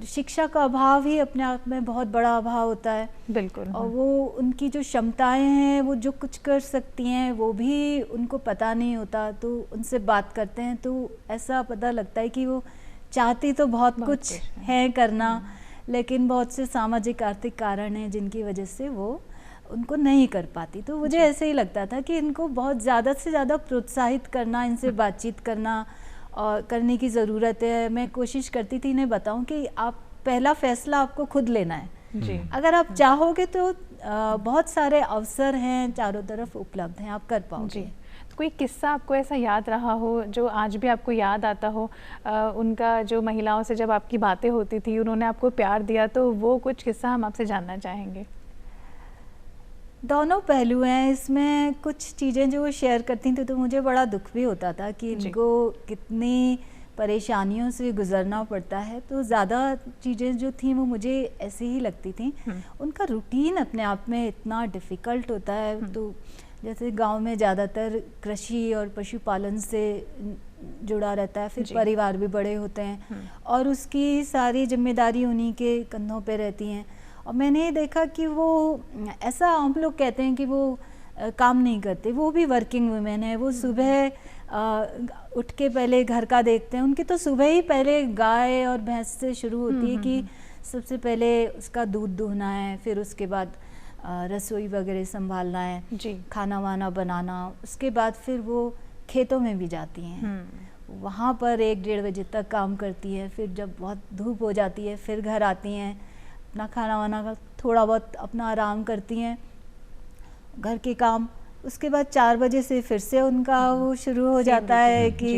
शिक्षा का अभाव ही अपने आप में बहुत बड़ा अभाव होता है। बिल्कुल। और वो उनकी जो क्षमताएं हैं, वो जो कुछ कर सकती हैं वो भी उनको पता नहीं होता। तो उनसे बात करते हैं तो ऐसा पता लगता है कि वो चाहती तो बहुत कुछ है करना, लेकिन बहुत से सामाजिक आर्थिक कारण हैं जिनकी वजह से वो उनको नहीं कर पाती। तो मुझे ऐसे ही लगता था कि इनको बहुत ज़्यादा से ज़्यादा प्रोत्साहित करना, इनसे बातचीत करना और करने की ज़रूरत है। मैं कोशिश करती थी इन्हें बताऊं कि आप पहला फैसला आपको खुद लेना है जी। अगर आप चाहोगे तो बहुत सारे अवसर हैं चारों तरफ उपलब्ध हैं, आप कर पाओगे। कोई किस्सा आपको ऐसा याद रहा हो जो आज भी आपको याद आता हो, उनका जो महिलाओं से जब आपकी बातें होती थी, उन्होंने आपको प्यार दिया, तो वो कुछ किस्सा हम आपसे जानना चाहेंगे। दोनों पहलू हैं इसमें। कुछ चीज़ें जो वो शेयर करती थी तो मुझे बड़ा दुख भी होता था कि इनको कितनी परेशानियों से गुजरना पड़ता है। तो ज़्यादा चीज़ें जो थी वो मुझे ऐसी ही लगती थी। उनका रूटीन अपने आप में इतना डिफ़िकल्ट होता है। तो जैसे गांव में ज़्यादातर कृषि और पशुपालन से जुड़ा रहता है, फिर परिवार भी बड़े होते हैं और उसकी सारी जिम्मेदारी उन्हीं के कंधों पे रहती हैं। और मैंने देखा कि वो ऐसा, हम लोग कहते हैं कि वो काम नहीं करते, वो भी वर्किंग वुमेन है। वो सुबह उठ के पहले घर का देखते हैं। उनकी तो सुबह ही पहले गाय और भैंस से शुरू होती है कि सबसे पहले उसका दूध दूहना है, फिर उसके बाद रसोई वगैरह संभालना है, खाना वाना बनाना। उसके बाद फिर वो खेतों में भी जाती हैं, वहाँ पर 1-1:30 बजे तक काम करती है। फिर जब बहुत धूप हो जाती है फिर घर आती हैं, अपना खाना वाना का थोड़ा बहुत अपना आराम करती हैं, घर के काम। उसके बाद 4 बजे से फिर से उनका वो शुरू हो जाता है कि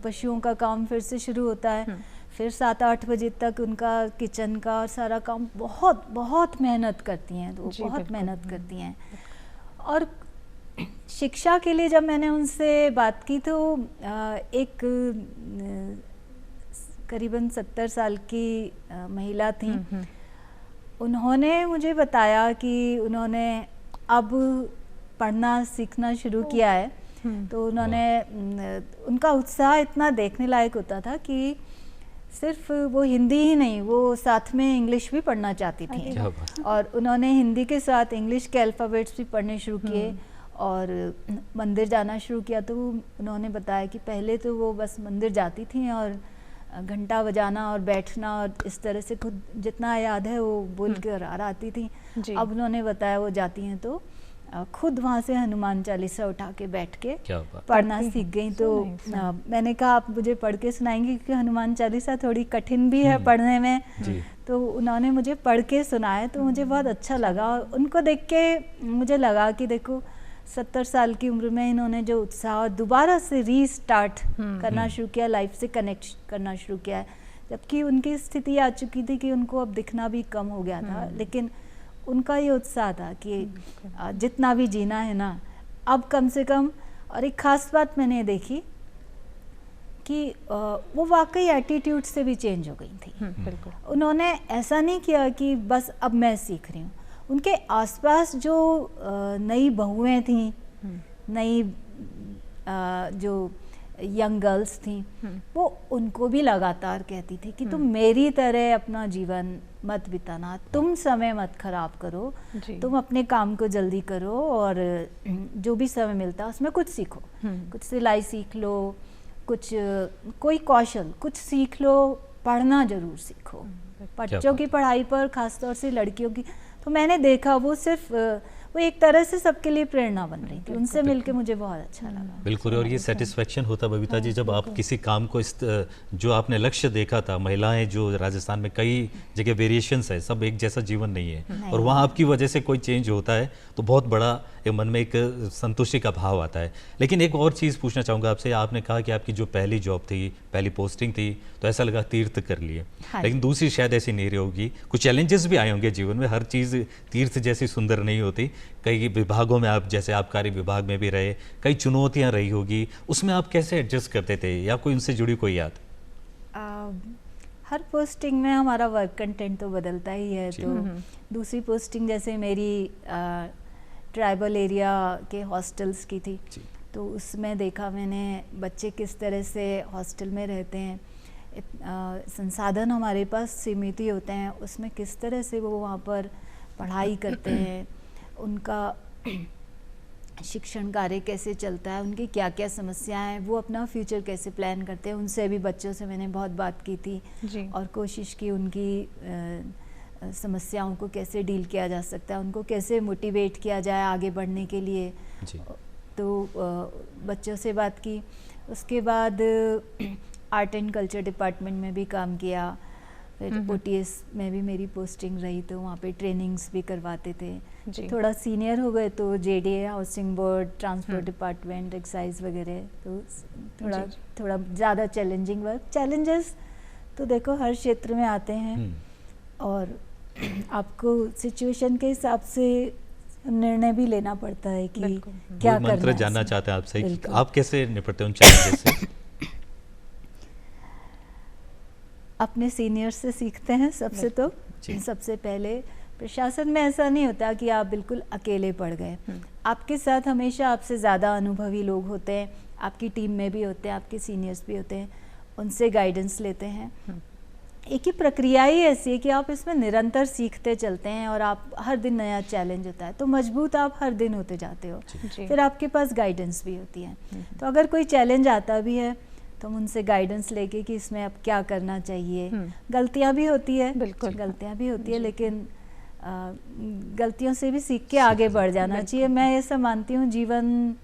पशुओं का काम फिर से शुरू होता है। फिर 7-8 बजे तक उनका किचन का सारा काम, बहुत बहुत मेहनत करती हैं। तो बहुत मेहनत करती हैं। और शिक्षा के लिए जब मैंने उनसे बात की तो एक करीबन 70 साल की महिला थी। उन्होंने मुझे बताया कि उन्होंने अब पढ़ना सीखना शुरू किया है। तो उन्होंने, उनका उत्साह इतना देखने लायक होता था कि सिर्फ वो हिंदी ही नहीं, वो साथ में इंग्लिश भी पढ़ना चाहती थी। और उन्होंने हिंदी के साथ इंग्लिश के अल्फ़ाबेट्स भी पढ़ने शुरू किए और मंदिर जाना शुरू किया। तो उन्होंने बताया कि पहले तो वो बस मंदिर जाती थी और घंटा बजाना और बैठना और इस तरह से खुद जितना याद है वो बोल कर आती थी। अब उन्होंने बताया वो जाती हैं तो खुद वहाँ से हनुमान चालीसा उठा के बैठ के पढ़ना सीख गई। तो मैंने कहा आप मुझे पढ़ के सुनाएंगे, क्योंकि हनुमान चालीसा थोड़ी कठिन भी है पढ़ने में। तो उन्होंने मुझे पढ़ के सुनाया तो मुझे बहुत अच्छा लगा। और उनको देख के मुझे लगा कि देखो 70 साल की उम्र में इन्होंने जो उत्साह दोबारा से रीस्टार्ट करना शुरू किया, लाइफ से कनेक्ट करना शुरू किया है। जबकि उनकी स्थिति आ चुकी थी कि उनको अब दिखना भी कम हो गया था, लेकिन उनका ये उत्साह था कि जितना भी जीना है ना अब कम से कम। और एक ख़ास बात मैंने देखी कि वो वाकई एटीट्यूड से भी चेंज हो गई थी। उन्होंने ऐसा नहीं किया कि बस अब मैं सीख रही हूँ। उनके आसपास जो नई बहुएं थीं, नई जो यंग गर्ल्स थीं, वो उनको भी लगातार कहती थी कि तुम मेरी तरह अपना जीवन मत बिताना, तुम समय मत खराब करो, तुम अपने काम को जल्दी करो और जो भी समय मिलता है उसमें कुछ सीखो, कुछ सिलाई सीख लो, कुछ कोई कौशल कुछ सीख लो, पढ़ना जरूर सीखो। बच्चों की पढ़ाई पर खासतौर से लड़कियों की, तो मैंने देखा वो सिर्फ वो एक तरह से सबके लिए प्रेरणा बन रही थी। उनसे मिलके मुझे बहुत अच्छा लगा। बिल्कुल। और ये सेटिस्फेक्शन होता बबीता जी जब आप किसी काम को इस जो आपने लक्ष्य देखा था, महिलाएं जो राजस्थान में कई जगह वेरिएशंस है, सब एक जैसा जीवन नहीं है, और वहाँ आपकी वजह से कोई चेंज होता है तो बहुत बड़ा मन में एक संतुष्टि का भाव आता है। लेकिन एक और चीज़ पूछना चाहूँगा आपसे, आपने कहा कि आपकी जो पहली जॉब थी, पहली पोस्टिंग थी, तो ऐसा लगा तीर्थ कर लिए। लेकिन दूसरी शायद ऐसी नहीं रही होगी, कुछ चैलेंजेस भी आए होंगे जीवन में, हर चीज़ तीर्थ जैसी सुंदर नहीं होती। कई विभागों में आप, जैसे आबकारी विभाग में भी रहे, कई चुनौतियाँ रही होगी, उसमें आप कैसे एडजस्ट करते थे, या कोई उनसे जुड़ी कोई याद? हर पोस्टिंग में हमारा वर्क कंटेंट तो बदलता ही है। तो दूसरी पोस्टिंग जैसे मेरी ट्राइबल एरिया के हॉस्टल्स की थी, तो उसमें देखा मैंने बच्चे किस तरह से हॉस्टल में रहते हैं। संसाधन हमारे पास सीमित ही होते हैं, उसमें किस तरह से वो वहाँ पर पढ़ाई करते हैं, उनका शिक्षण कार्य कैसे चलता है, उनकी क्या क्या समस्याएं हैं, वो अपना फ्यूचर कैसे प्लान करते हैं। उनसे भी बच्चों से मैंने बहुत बात की थी और कोशिश की उनकी समस्याओं को कैसे डील किया जा सकता है, उनको कैसे मोटिवेट किया जाए आगे बढ़ने के लिए। तो बच्चों से बात की। उसके बाद आर्ट एंड कल्चर डिपार्टमेंट में भी काम किया। फिर ओटीएस में भी मेरी पोस्टिंग रही, तो वहाँ पे ट्रेनिंग्स भी करवाते थे। जी। थोड़ा सीनियर हो गए तो JDA, housing board, transport department, excise वगैरह, तो थोड़ा जी। थोड़ा ज़्यादा चैलेंजिंग वर्क। चैलेंजेस तो देखो हर क्षेत्र में आते हैं, और आपको सिचुएशन के हिसाब से निर्णय भी लेना पड़ता है कि क्या वही करना मंत्र है जानना इसमें। चाहते हैं आपसे कि बिल्कुल। आप कैसे निपटते हैं उन चैलेंजेस से? अपने सीनियर से सीखते हैं सबसे तो। जी। सबसे पहले प्रशासन में ऐसा नहीं होता कि आप बिल्कुल अकेले पड़ गए, आपके साथ हमेशा आपसे ज़्यादा अनुभवी लोग होते हैं, आपकी टीम में भी होते हैं, आपके सीनियर्स भी होते हैं, उनसे गाइडेंस लेते हैं। एक ही प्रक्रिया ही ऐसी है कि आप इसमें निरंतर सीखते चलते हैं, और आप हर दिन नया चैलेंज होता है, तो मजबूत आप हर दिन होते जाते हो। जी। फिर आपके पास गाइडेंस भी होती है, तो अगर कोई चैलेंज आता भी है तो हम उनसे गाइडेंस लेके कि इसमें अब क्या करना चाहिए। गलतियां भी होती है, बिल्कुल। गलतियां भी होती है, लेकिन गलतियों से भी सीख के आगे बढ़ जाना चाहिए। मैं ऐसा मानती हूँ, जीवन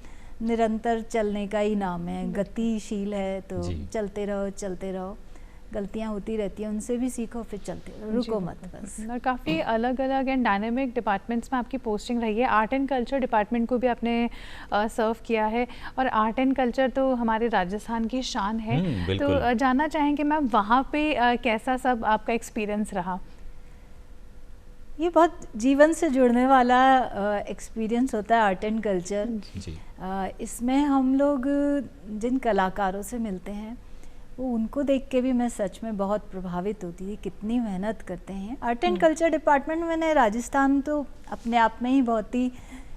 निरंतर चलने का ही नाम है, गतिशील है, तो जी। चलते रहो चलते रहो, गलतियां होती रहती हैं, उनसे भी सीखो, फिर चलते रहो, रुको मत बस। और काफ़ी अलग अलग एंड डायनेमिक डिपार्टमेंट्स में आपकी पोस्टिंग रही है। आर्ट एंड कल्चर डिपार्टमेंट को भी आपने सर्व किया है, और आर्ट एंड कल्चर तो हमारे राजस्थान की शान है। बिल्कुल। तो जानना चाहेंगे मैम, वहाँ पे कैसा सब आपका एक्सपीरियंस रहा? ये बहुत जीवन से जुड़ने वाला एक्सपीरियंस होता है आर्ट एंड कल्चर। जी। इसमें हम लोग जिन कलाकारों से मिलते हैं, वो उनको देख के भी मैं सच में बहुत प्रभावित होती थी, कितनी मेहनत करते हैं। आर्ट एंड कल्चर डिपार्टमेंट में राजस्थान तो अपने आप में ही बहुत ही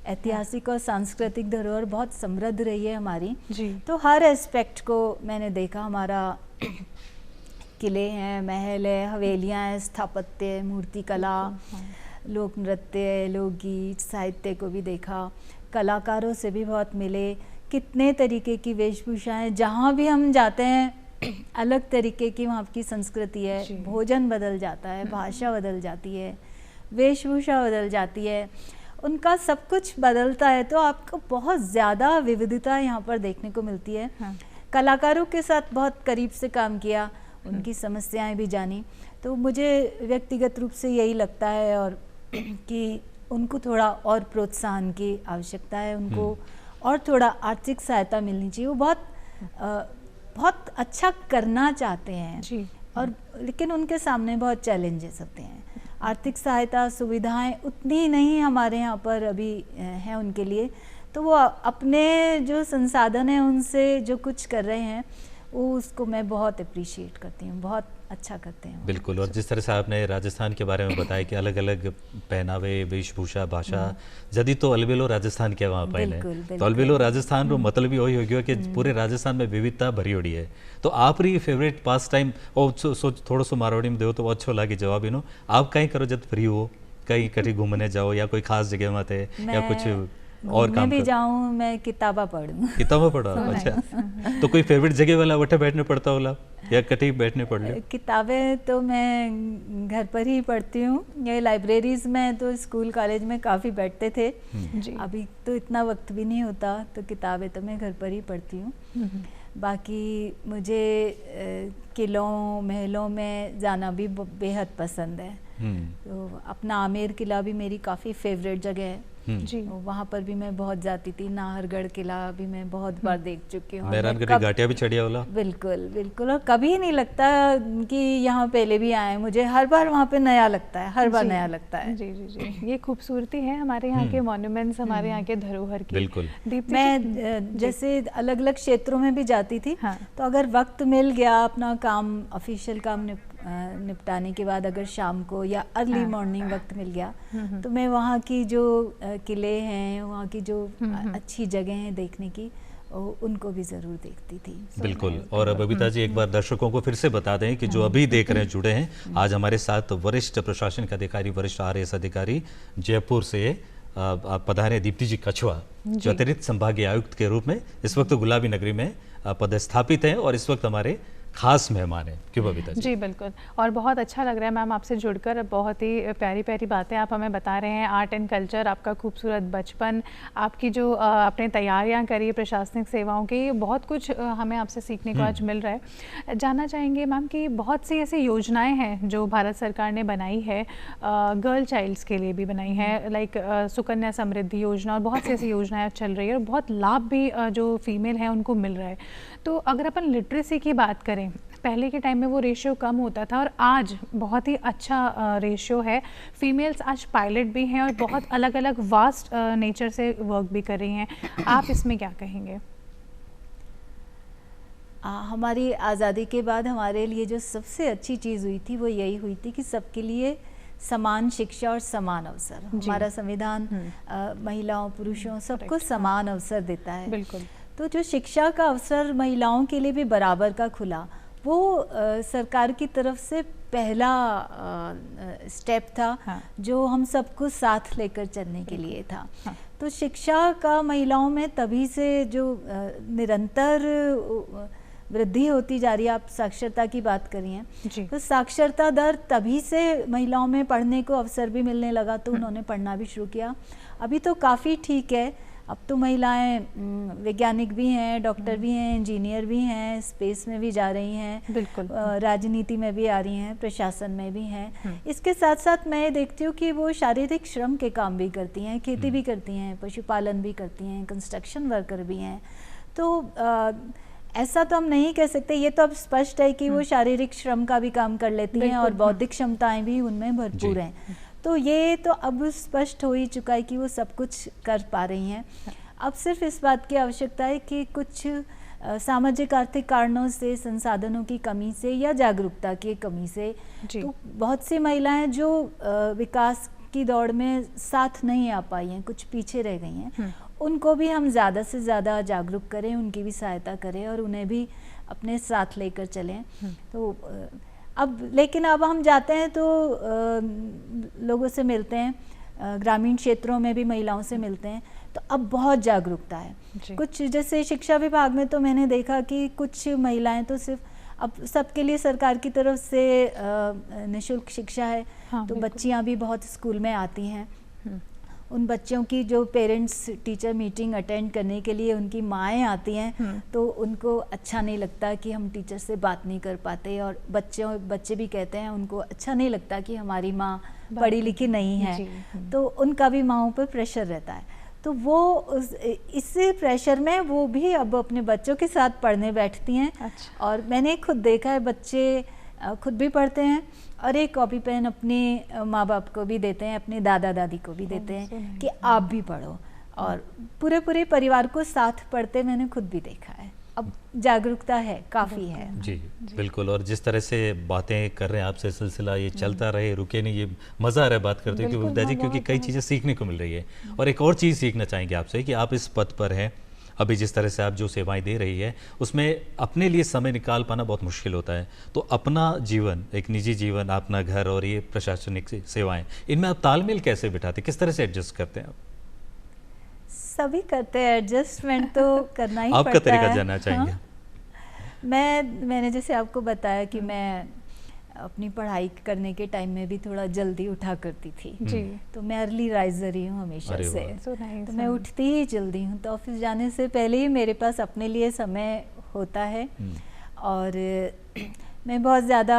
ऐतिहासिक और सांस्कृतिक धरोहर बहुत समृद्ध रही है हमारी। जी। तो हर एस्पेक्ट को मैंने देखा। हमारा किले हैं, महल है, हवेलियां हैं, स्थापत्य है, मूर्ति कला, लोक नृत्य, लोकगीत, साहित्य को भी देखा। कलाकारों से भी बहुत मिले, कितने तरीके की वेशभूषाएं, जहाँ भी हम जाते हैं अलग तरीके की वहाँ की संस्कृति है, भोजन बदल जाता है, भाषा बदल जाती है, वेशभूषा बदल जाती है, उनका सब कुछ बदलता है, तो आपको बहुत ज़्यादा विविधता यहाँ पर देखने को मिलती है। कलाकारों के साथ बहुत करीब से काम किया, उनकी समस्याएं भी जानी, तो मुझे व्यक्तिगत रूप से यही लगता है और कि उनको थोड़ा और प्रोत्साहन की आवश्यकता है, उनको और थोड़ा आर्थिक सहायता मिलनी चाहिए। वो बहुत अच्छा करना चाहते हैं जी। और लेकिन उनके सामने बहुत चैलेंजेस होते हैं। आर्थिक सहायता, सुविधाएं उतनी नहीं हमारे यहाँ पर अभी हैं उनके लिए, तो वो अपने जो संसाधन हैं उनसे जो कुछ कर रहे हैं वो उसको मैं बहुत अप्रिशिएट करती हूँ, बहुत अच्छा करते हैं। बिल्कुल। और जिस तरह से आपने राजस्थान के बारे में बताया कि अलग अलग पहनावे, वेशभूषा, भाषा, जदी तो अलबेलो राजस्थान के वहाँ पाइले, तो अलबेलो राजस्थान रो मतलब भी वही हो गया कि पूरे राजस्थान में विविधता भरी होड़ी है। तो आप री फेवरेट पास टाइम और सोच थोड़ा सो मारवाड़ी में दो तो अच्छो लागे जवाब इनो, आप कहीं करो जब फ्री हो, कहीं कहीं घूमने जाओ या कोई खास जगह में थे या कुछ और काम भी जाऊं, मैं किताबा पढ़ूं। किताबा पढ़ा? अच्छा। तो कोई फेवरेट जगह वाला वटे बैठने पड़ता होला या कहीं बैठने पड़ ले? किताबें तो मैं घर पर ही पढ़ती हूँ, ये लाइब्रेरीज में तो स्कूल कॉलेज में काफ़ी बैठते थे। अभी तो इतना वक्त भी नहीं होता, तो किताबें तो मैं घर पर ही पढ़ती हूँ। बाकी मुझे किलों महलों में जाना भी बेहद पसंद है। तो अपना आमेर किला भी मेरी काफ़ी फेवरेट जगह है जी। वहाँ पर भी मैं बहुत जाती थी। नाहरगढ़ किला भी मैं बहुत बार देख चुकी हूँ। मेहरानगढ़ की घाटियाँ भी चढ़िया होला? बिल्कुल बिल्कुल, और कभी नहीं लगता कि यहाँ पहले भी आए, मुझे हर बार वहाँ पे नया लगता है, हर बार नया लगता है। जी जी जी, ये खूबसूरती है हमारे यहाँ के मॉन्यूमेंट्स, हमारे यहाँ के धरोहर की। बिल्कुल। मैं जैसे अलग अलग क्षेत्रों में भी जाती थी, तो अगर वक्त मिल गया अपना काम, ऑफिशियल काम निपटाने के बाद अगर शाम को या अर्ली मॉर्निंग वक्त मिल गया, तो मैं वहाँ की जो किले हैं, वहाँ की जो अच्छी जगह हैं देखने की, उनको भी ज़रूर देखती थी। बिल्कुल। और बबीता जी, एक बार दर्शकों को फिर से बता दें कि जो अभी देख रहे हैं, जुड़े हैं, आज हमारे साथ वरिष्ठ प्रशासनिक अधिकारी, वरिष्ठ RAS अधिकारी जयपुर से पधारे दीप्ति जी कछुआ, जो अतिरिक्त संभागीय आयुक्त के रूप में इस वक्त गुलाबी नगरी में पदस्थापित हैं और इस वक्त हमारे खास मेहमान हैं, क्यों बबीता जी? जी बिल्कुल, और बहुत अच्छा लग रहा है मैम आपसे जुड़कर। बहुत ही प्यारी प्यारी बातें आप हमें बता रहे हैं। आर्ट एंड कल्चर, आपका खूबसूरत बचपन, आपकी जो आपने तैयारियां करी प्रशासनिक सेवाओं की, बहुत कुछ हमें आपसे सीखने को आज मिल रहा है। जानना चाहेंगे मैम कि बहुत सी ऐसी योजनाएं हैं जो भारत सरकार ने बनाई है, गर्ल चाइल्ड्स के लिए भी बनाई है, लाइक सुकन्या समृद्धि योजना, और बहुत सी ऐसी योजनाएं चल रही है और बहुत लाभ भी जो फीमेल हैं उनको मिल रहा है। तो अगर अपन लिटरेसी की बात करें, पहले के टाइम में वो रेशियो कम होता था और आज बहुत ही अच्छा रेशियो है। फीमेल्स आज पायलट भी हैं और बहुत अलग अलग वास्ट नेचर से वर्क भी कर रही हैं। आप इसमें क्या कहेंगे? हमारी आज़ादी के बाद हमारे लिए जो सबसे अच्छी चीज़ हुई थी वो यही हुई थी कि सबके लिए समान शिक्षा और समान अवसर। हमारा संविधान महिलाओं पुरुषों सबको समान अवसर देता है। बिल्कुल। तो जो शिक्षा का अवसर महिलाओं के लिए भी बराबर का खुला, वो सरकार की तरफ से पहला स्टेप था। हाँ। जो हम सबको साथ लेकर चलने के लिए था। हाँ। तो शिक्षा का महिलाओं में तभी से जो निरंतर वृद्धि होती जा रही है। आप साक्षरता की बात करी हैं, तो साक्षरता दर तभी से महिलाओं में पढ़ने को अवसर भी मिलने लगा, तो उन्होंने पढ़ना भी शुरू किया। अभी तो काफ़ी ठीक है, अब तो महिलाएं वैज्ञानिक भी हैं, डॉक्टर भी हैं, इंजीनियर भी हैं, स्पेस में भी जा रही हैं, बिल्कुल, राजनीति में भी आ रही हैं, प्रशासन में भी हैं। इसके साथ साथ मैं देखती हूँ कि वो शारीरिक श्रम के काम भी करती हैं, खेती भी करती हैं, पशुपालन भी करती हैं, कंस्ट्रक्शन वर्कर भी हैं। तो ऐसा तो हम नहीं कह सकते, ये तो अब स्पष्ट है कि वो शारीरिक श्रम का भी काम कर लेती हैं और बौद्धिक क्षमताएं भी उनमें भरपूर हैं। तो ये तो अब स्पष्ट हो ही चुका है कि वो सब कुछ कर पा रही हैं। अब सिर्फ इस बात की आवश्यकता है कि कुछ सामाजिक आर्थिक कारणों से, संसाधनों की कमी से या जागरूकता की कमी से, तो बहुत सी महिलाएं जो विकास की दौड़ में साथ नहीं आ पाई हैं, कुछ पीछे रह गई हैं, उनको भी हम ज़्यादा से ज़्यादा जागरूक करें, उनकी भी सहायता करें और उन्हें भी अपने साथ लेकर चलें। तो लेकिन अब हम जाते हैं तो लोगों से मिलते हैं, ग्रामीण क्षेत्रों में भी महिलाओं से मिलते हैं, तो अब बहुत जागरूकता है। कुछ जैसे शिक्षा विभाग में तो मैंने देखा कि कुछ महिलाएं तो सिर्फ अब सबके लिए सरकार की तरफ से निःशुल्क शिक्षा है। तो बच्चियां भी बहुत स्कूल में आती हैं। उन बच्चों की जो पेरेंट्स टीचर मीटिंग अटेंड करने के लिए उनकी माएँ आती हैं, तो उनको अच्छा नहीं लगता कि हम टीचर से बात नहीं कर पाते, और बच्चे भी कहते हैं उनको अच्छा नहीं लगता कि हमारी माँ पढ़ी लिखी नहीं है। तो उनका भी माँओं पर प्रेशर रहता है। तो वो इस प्रेशर में वो भी अब अपने बच्चों के साथ पढ़ने बैठती हैं। अच्छा। और मैंने खुद देखा है, बच्चे खुद भी पढ़ते हैं और एक कॉपी पेन अपने माँ बाप को भी देते हैं, अपने दादा दादी को भी देते हैं कि आप भी पढ़ो, और पूरे परिवार को साथ पढ़ते मैंने खुद भी देखा है। अब जागरूकता है, काफ़ी है। जी बिल्कुल। और जिस तरह से बातें कर रहे हैं आपसे, सिलसिला ये चलता रहे, रुके नहीं, ये मज़ा आ रहा है बात करते हुए बबीता जी, क्योंकि कई चीज़ें सीखने को मिल रही है। और एक और चीज़ सीखना चाहेंगे आपसे कि आप इस पद पर हैं अभी, जिस तरह से आप जो सेवाएं दे रही है उसमें अपने लिए समय निकाल पाना बहुत मुश्किल होता है। तो अपना जीवन, एक निजी जीवन, अपना घर और ये प्रशासनिक सेवाएं, इनमें आप तालमेल कैसे बिठाते, किस तरह से एडजस्ट करते हैं आप? सभी करते हैं, एडजस्टमेंट तो करना ही पड़ता है। आपका तरीका जानना चाहेंगे। हाँ? मैंने जैसे आपको बताया कि मैं अपनी पढ़ाई करने के टाइम में भी थोड़ा जल्दी उठा करती थी। जी। तो मैं अर्ली राइजर ही हूँ हमेशा से। तो मैं उठती ही जल्दी हूँ, तो ऑफिस जाने से पहले ही मेरे पास अपने लिए समय होता है। और मैं बहुत ज़्यादा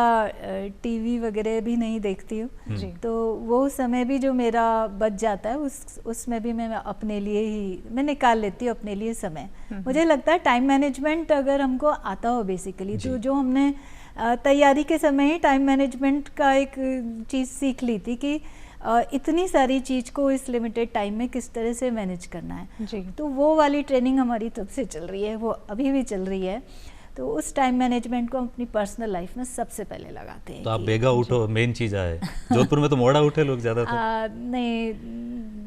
टीवी वगैरह भी नहीं देखती हूँ, तो वो समय भी जो मेरा बच जाता है उसमें भी मैं अपने लिए ही मैं निकाल लेती हूँ अपने लिए समय। मुझे लगता है टाइम मैनेजमेंट अगर हमको आता हो बेसिकली, तो जो हमने तैयारी के समय ही टाइम मैनेजमेंट का एक चीज़ सीख ली थी कि इतनी सारी चीज़ को इस लिमिटेड टाइम में किस तरह से मैनेज करना है। जी। तो वो वाली ट्रेनिंग हमारी तब से चल रही है, वो अभी भी चल रही है। तो उस टाइम मैनेजमेंट को अपनी पर्सनल लाइफ में सबसे पहले लगाते हैं। तो आप बेगा उठो, मेन चीज़ है। जोधपुर में तो मोड़ा उठे लोग ज़्यादा। नहीं,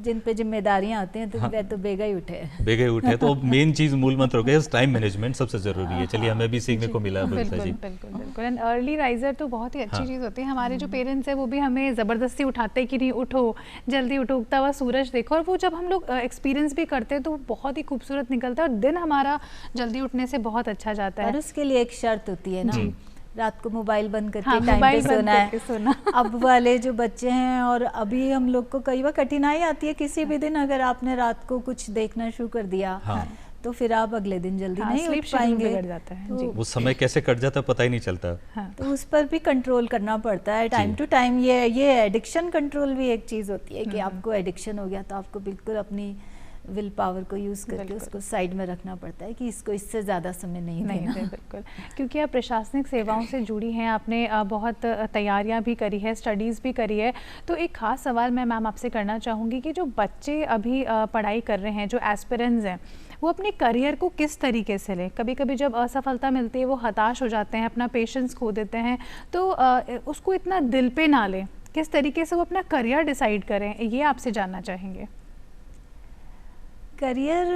जिन पे जिम्मेदारियां आती हैं तो वे तो बेगा ही उठे। बेगे उठे तो मेन चीज मूल मंत्र हो गया टाइम मैनेजमेंट सबसे जरूरी है। चलिए हमें भी सीखने को मिला बबीता बिल्कुल जी। बिल्कुल बिल्कुल। एंड अर्ली राइजर तो बहुत ही अच्छी हाँ। चीज़ होती है। हमारे जो पेरेंट्स हैं वो भी हमें ज़बरदस्ती उठाते हैं कि नहीं उठो, जल्दी उठो, उगता हुआ सूरज देखो। और वो जब हम लोग एक्सपीरियंस भी करते हैं तो वो बहुत ही खूबसूरत निकलता है और दिन हमारा जल्दी उठने से बहुत अच्छा जाता और है। उसके लिए एक शर्त होती है ना, रात को मोबाइल बंद करके हाँ, टाइम पे मोबाइल बंद सोना करके है। सोना। अब वाले जो बच्चे हैं, और अभी हम लोग को कई बार कठिनाई आती है किसी भी दिन, अगर आपने रात को कुछ देखना शुरू कर दिया हाँ। तो फिर आप अगले दिन जल्दी हाँ, नहीं स्लीप उठ शेड्यूल पाएंगे। बिगड़ जाता है। जी। वो समय कैसे कट जाता है पता ही नहीं चलता। हाँ। तो उस पर भी कंट्रोल करना पड़ता है टाइम टू टाइम। ये एडिक्शन कंट्रोल भी एक चीज़ होती है कि आपको एडिक्शन हो गया तो आपको बिल्कुल अपनी विल पावर को यूज़ करके बिल्कुल। उसको साइड में रखना पड़ता है कि इसको इससे ज़्यादा समय नहीं नहीं देना। दे, बिल्कुल। क्योंकि आप प्रशासनिक सेवाओं से जुड़ी हैं, आपने बहुत तैयारियां भी करी है, स्टडीज़ भी करी है। तो एक ख़ास सवाल मैं मैम आपसे करना चाहूँगी कि जो बच्चे अभी पढ़ाई कर रहे हैं, जो एस्पिरेंट्स हैं, वो अपने करियर को किस तरीके से लें? कभी कभी जब असफलता मिलती है वो हताश हो जाते हैं, अपना पेशेंस खो देते हैं, तो उसको इतना दिल पे ना लें। किस तरीके से वो अपना करियर डिसाइड करें, ये आपसे जानना चाहेंगे। करियर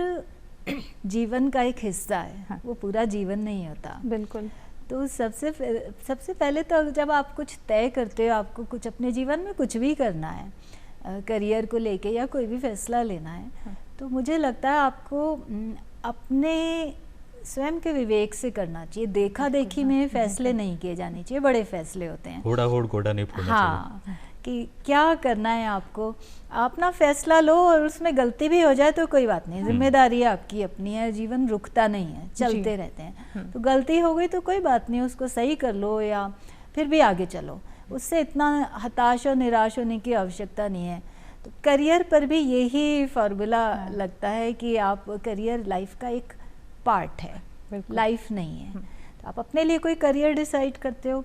जीवन का एक हिस्सा है। हाँ। वो पूरा जीवन नहीं होता। बिल्कुल। तो सबसे पहले तो जब आप कुछ तय करते हो, आपको कुछ अपने जीवन में कुछ भी करना है, करियर को लेके या कोई भी फैसला लेना है, हाँ। तो मुझे लगता है आपको अपने स्वयं के विवेक से करना चाहिए। देखा देखी में फैसले नहीं किए जाने चाहिए, बड़े फैसले होते हैं। होड़ा होड़ गोड़ा नहीं फोड़ना चाहिए। हाँ, कि क्या करना है आपको, अपना फैसला लो और उसमें गलती भी हो जाए तो कोई बात नहीं, जिम्मेदारी आपकी अपनी है, जीवन रुकता नहीं है, चलते रहते हैं। तो गलती हो गई तो कोई बात नहीं, उसको सही कर लो या फिर भी आगे चलो। उससे इतना हताश और निराश होने की आवश्यकता नहीं है। तो करियर पर भी यही फार्मूला लगता है कि आप करियर लाइफ का एक पार्ट है, लाइफ नहीं है। तो आप अपने लिए कोई करियर डिसाइड करते हो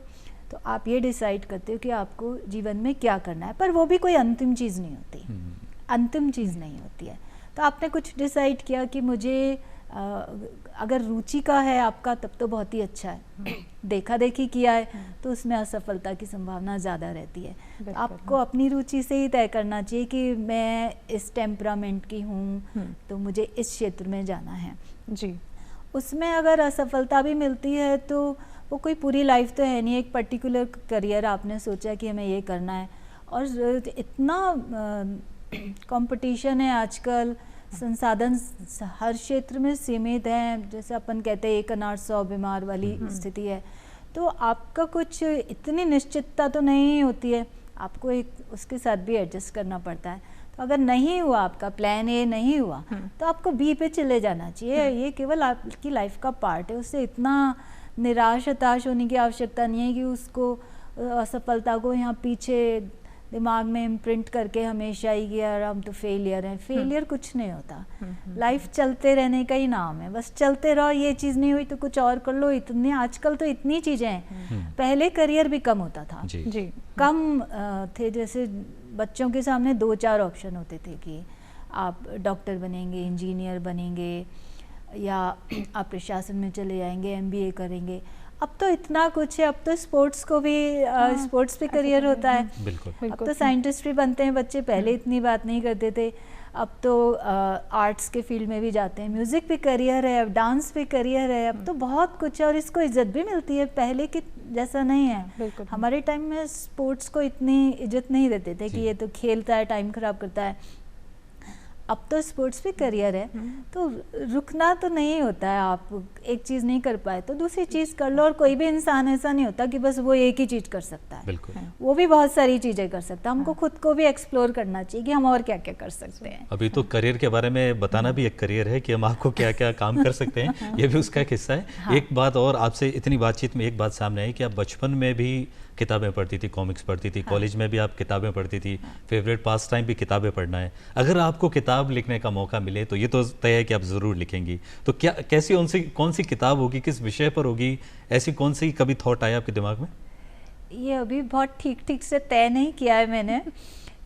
तो आप ये डिसाइड करते हो कि आपको जीवन में क्या करना है, पर वो भी कोई अंतिम चीज़ नहीं होती, अंतिम चीज़ नहीं होती है। तो आपने कुछ डिसाइड किया कि मुझे अगर रुचि का है आपका तब तो बहुत ही अच्छा है। देखा देखी किया है तो उसमें असफलता की संभावना ज़्यादा रहती है। तो आपको अपनी रुचि से ही तय करना चाहिए कि मैं इस टेम्परामेंट की हूँ तो मुझे इस क्षेत्र में जाना है जी। उसमें अगर असफलता भी मिलती है तो वो कोई पूरी लाइफ तो है नहीं। एक पर्टिकुलर करियर आपने सोचा कि हमें ये करना है, और इतना कंपटीशन है आजकल, संसाधन हर क्षेत्र में सीमित हैं। जैसे अपन कहते हैं एक अनार 100 बीमार वाली स्थिति है, तो आपका कुछ इतनी निश्चितता तो नहीं होती है, आपको एक उसके साथ भी एडजस्ट करना पड़ता है। तो अगर नहीं हुआ, आपका प्लान ए नहीं हुआ, तो आपको बी पे चले जाना चाहिए। ये केवल आपकी लाइफ का पार्ट है, उससे इतना निराश हताश होने की आवश्यकता नहीं है कि उसको असफलता को यहाँ पीछे दिमाग में इम्प्रिंट करके हमेशा ही कि यार हम तो फेलियर हैं। फेलियर कुछ नहीं होता, लाइफ चलते रहने का ही नाम है। बस चलते रहो, ये चीज़ नहीं हुई तो कुछ और कर लो। इतने आजकल तो इतनी चीज़ें हैं, पहले करियर भी कम होता था जी। कम थे। जैसे बच्चों के सामने 2-4 ऑप्शन होते थे कि आप डॉक्टर बनेंगे, इंजीनियर बनेंगे, या आप प्रशासन में चले जाएंगे, MBA करेंगे। अब तो इतना कुछ है, अब तो स्पोर्ट्स को भी स्पोर्ट्स पे करियर होता है। बिल्कुल। अब तो साइंटिस्ट भी बनते हैं बच्चे, पहले इतनी बात नहीं करते थे। अब तो आर्ट्स के फील्ड में भी जाते हैं, म्यूज़िक भी करियर है, अब डांस भी करियर है। अब तो बहुत कुछ है और इसको इज्जत भी मिलती है, पहले की जैसा नहीं है। हमारे टाइम में स्पोर्ट्स को इतनी इज्जत नहीं देते थे कि ये तो खेलता है, टाइम खराब करता है। अब तो स्पोर्ट्स भी करियर है, तो रुकना तो नहीं होता है। आप एक चीज़ नहीं कर पाए तो दूसरी चीज़ कर लो। और कोई भी इंसान ऐसा नहीं होता कि बस वो एक ही चीज़ कर सकता है, बिल्कुल। वो भी बहुत सारी चीज़ें कर सकता है। हमको खुद को भी एक्सप्लोर करना चाहिए कि हम और क्या क्या कर सकते हैं। अभी तो करियर के बारे में बताना भी एक करियर है कि हम आपको क्या क्या काम कर सकते हैं, ये भी उसका एक हिस्सा है। एक बात और, आपसे इतनी बातचीत में एक बात सामने आई कि आप बचपन में भी किताबें पढ़ती थी, कॉमिक्स पढ़ती थी, कॉलेज में भी आप किताबें पढ़ती थी, फेवरेट पास टाइम भी किताबें पढ़ना है। अगर आपको किताब लिखने का मौका मिले तो ये तो तय है कि आप ज़रूर लिखेंगी, तो क्या कैसी कौन सी किताब होगी, किस विषय पर होगी, ऐसी कौन सी कभी थॉट आया आपके दिमाग में? ये अभी बहुत ठीक से तय नहीं किया है मैंने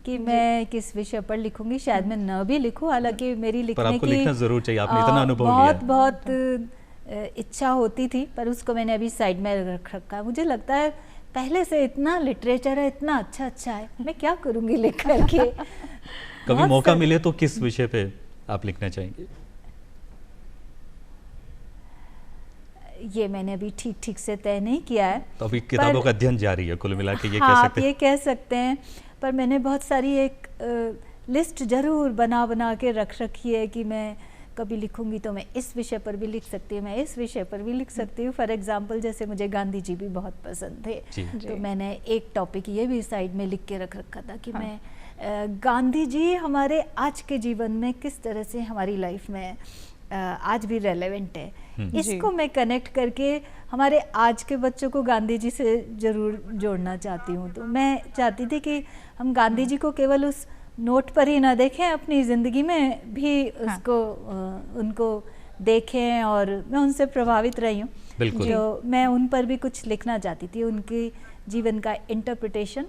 कि मैं किस विषय पर लिखूंगी। शायद मैं न भी लिखूं, हालांकि मेरी लिखने पर आपको की लिखना जरूर चाहिए, आपने इतना अनुभव लिया है। बहुत इच्छा होती थी, पर उसको मैंने अभी साइड में रख रखा है। मुझे लगता है पहले से इतना लिटरेचर है, इतना अच्छा है, मैं क्या करूंगी लिख करके। कभी बहुत मौका सारे- मिले तो किस विषय पे आप लिखना चाहेंगे? ये मैंने अभी ठीक ठीक से तय नहीं किया है। तो अभी किताबों पर- का अध्ययन जारी है, कुल मिला के ये हाँ, कह आप सकते ये हैं। कह सकते हैं। पर मैंने बहुत सारी एक लिस्ट जरूर बना बना के रख रखी है कि मैं कभी लिखूंगी तो मैं इस विषय पर भी लिख सकती हूँ, मैं इस विषय पर भी लिख सकती हूँ। फॉर एग्जांपल जैसे मुझे गांधी जी भी बहुत पसंद थे, जी। तो मैंने एक टॉपिक ये भी साइड में लिख के रख रखा था कि हाँ। मैं गांधी जी हमारे आज के जीवन में किस तरह से हमारी लाइफ में आज भी रेलेवेंट है। इसको मैं कनेक्ट करके हमारे आज के बच्चों को गांधी जी से ज़रूर जोड़ना चाहती हूँ। तो मैं चाहती थी कि हम गांधी जी को केवल उस नोट पर ही ना देखें, अपनी ज़िंदगी में भी उसको उनको देखें। और मैं उनसे प्रभावित रही हूँ, बिल्कुल। जो मैं उन पर भी कुछ लिखना चाहती थी, उनके जीवन का इंटरप्रिटेशन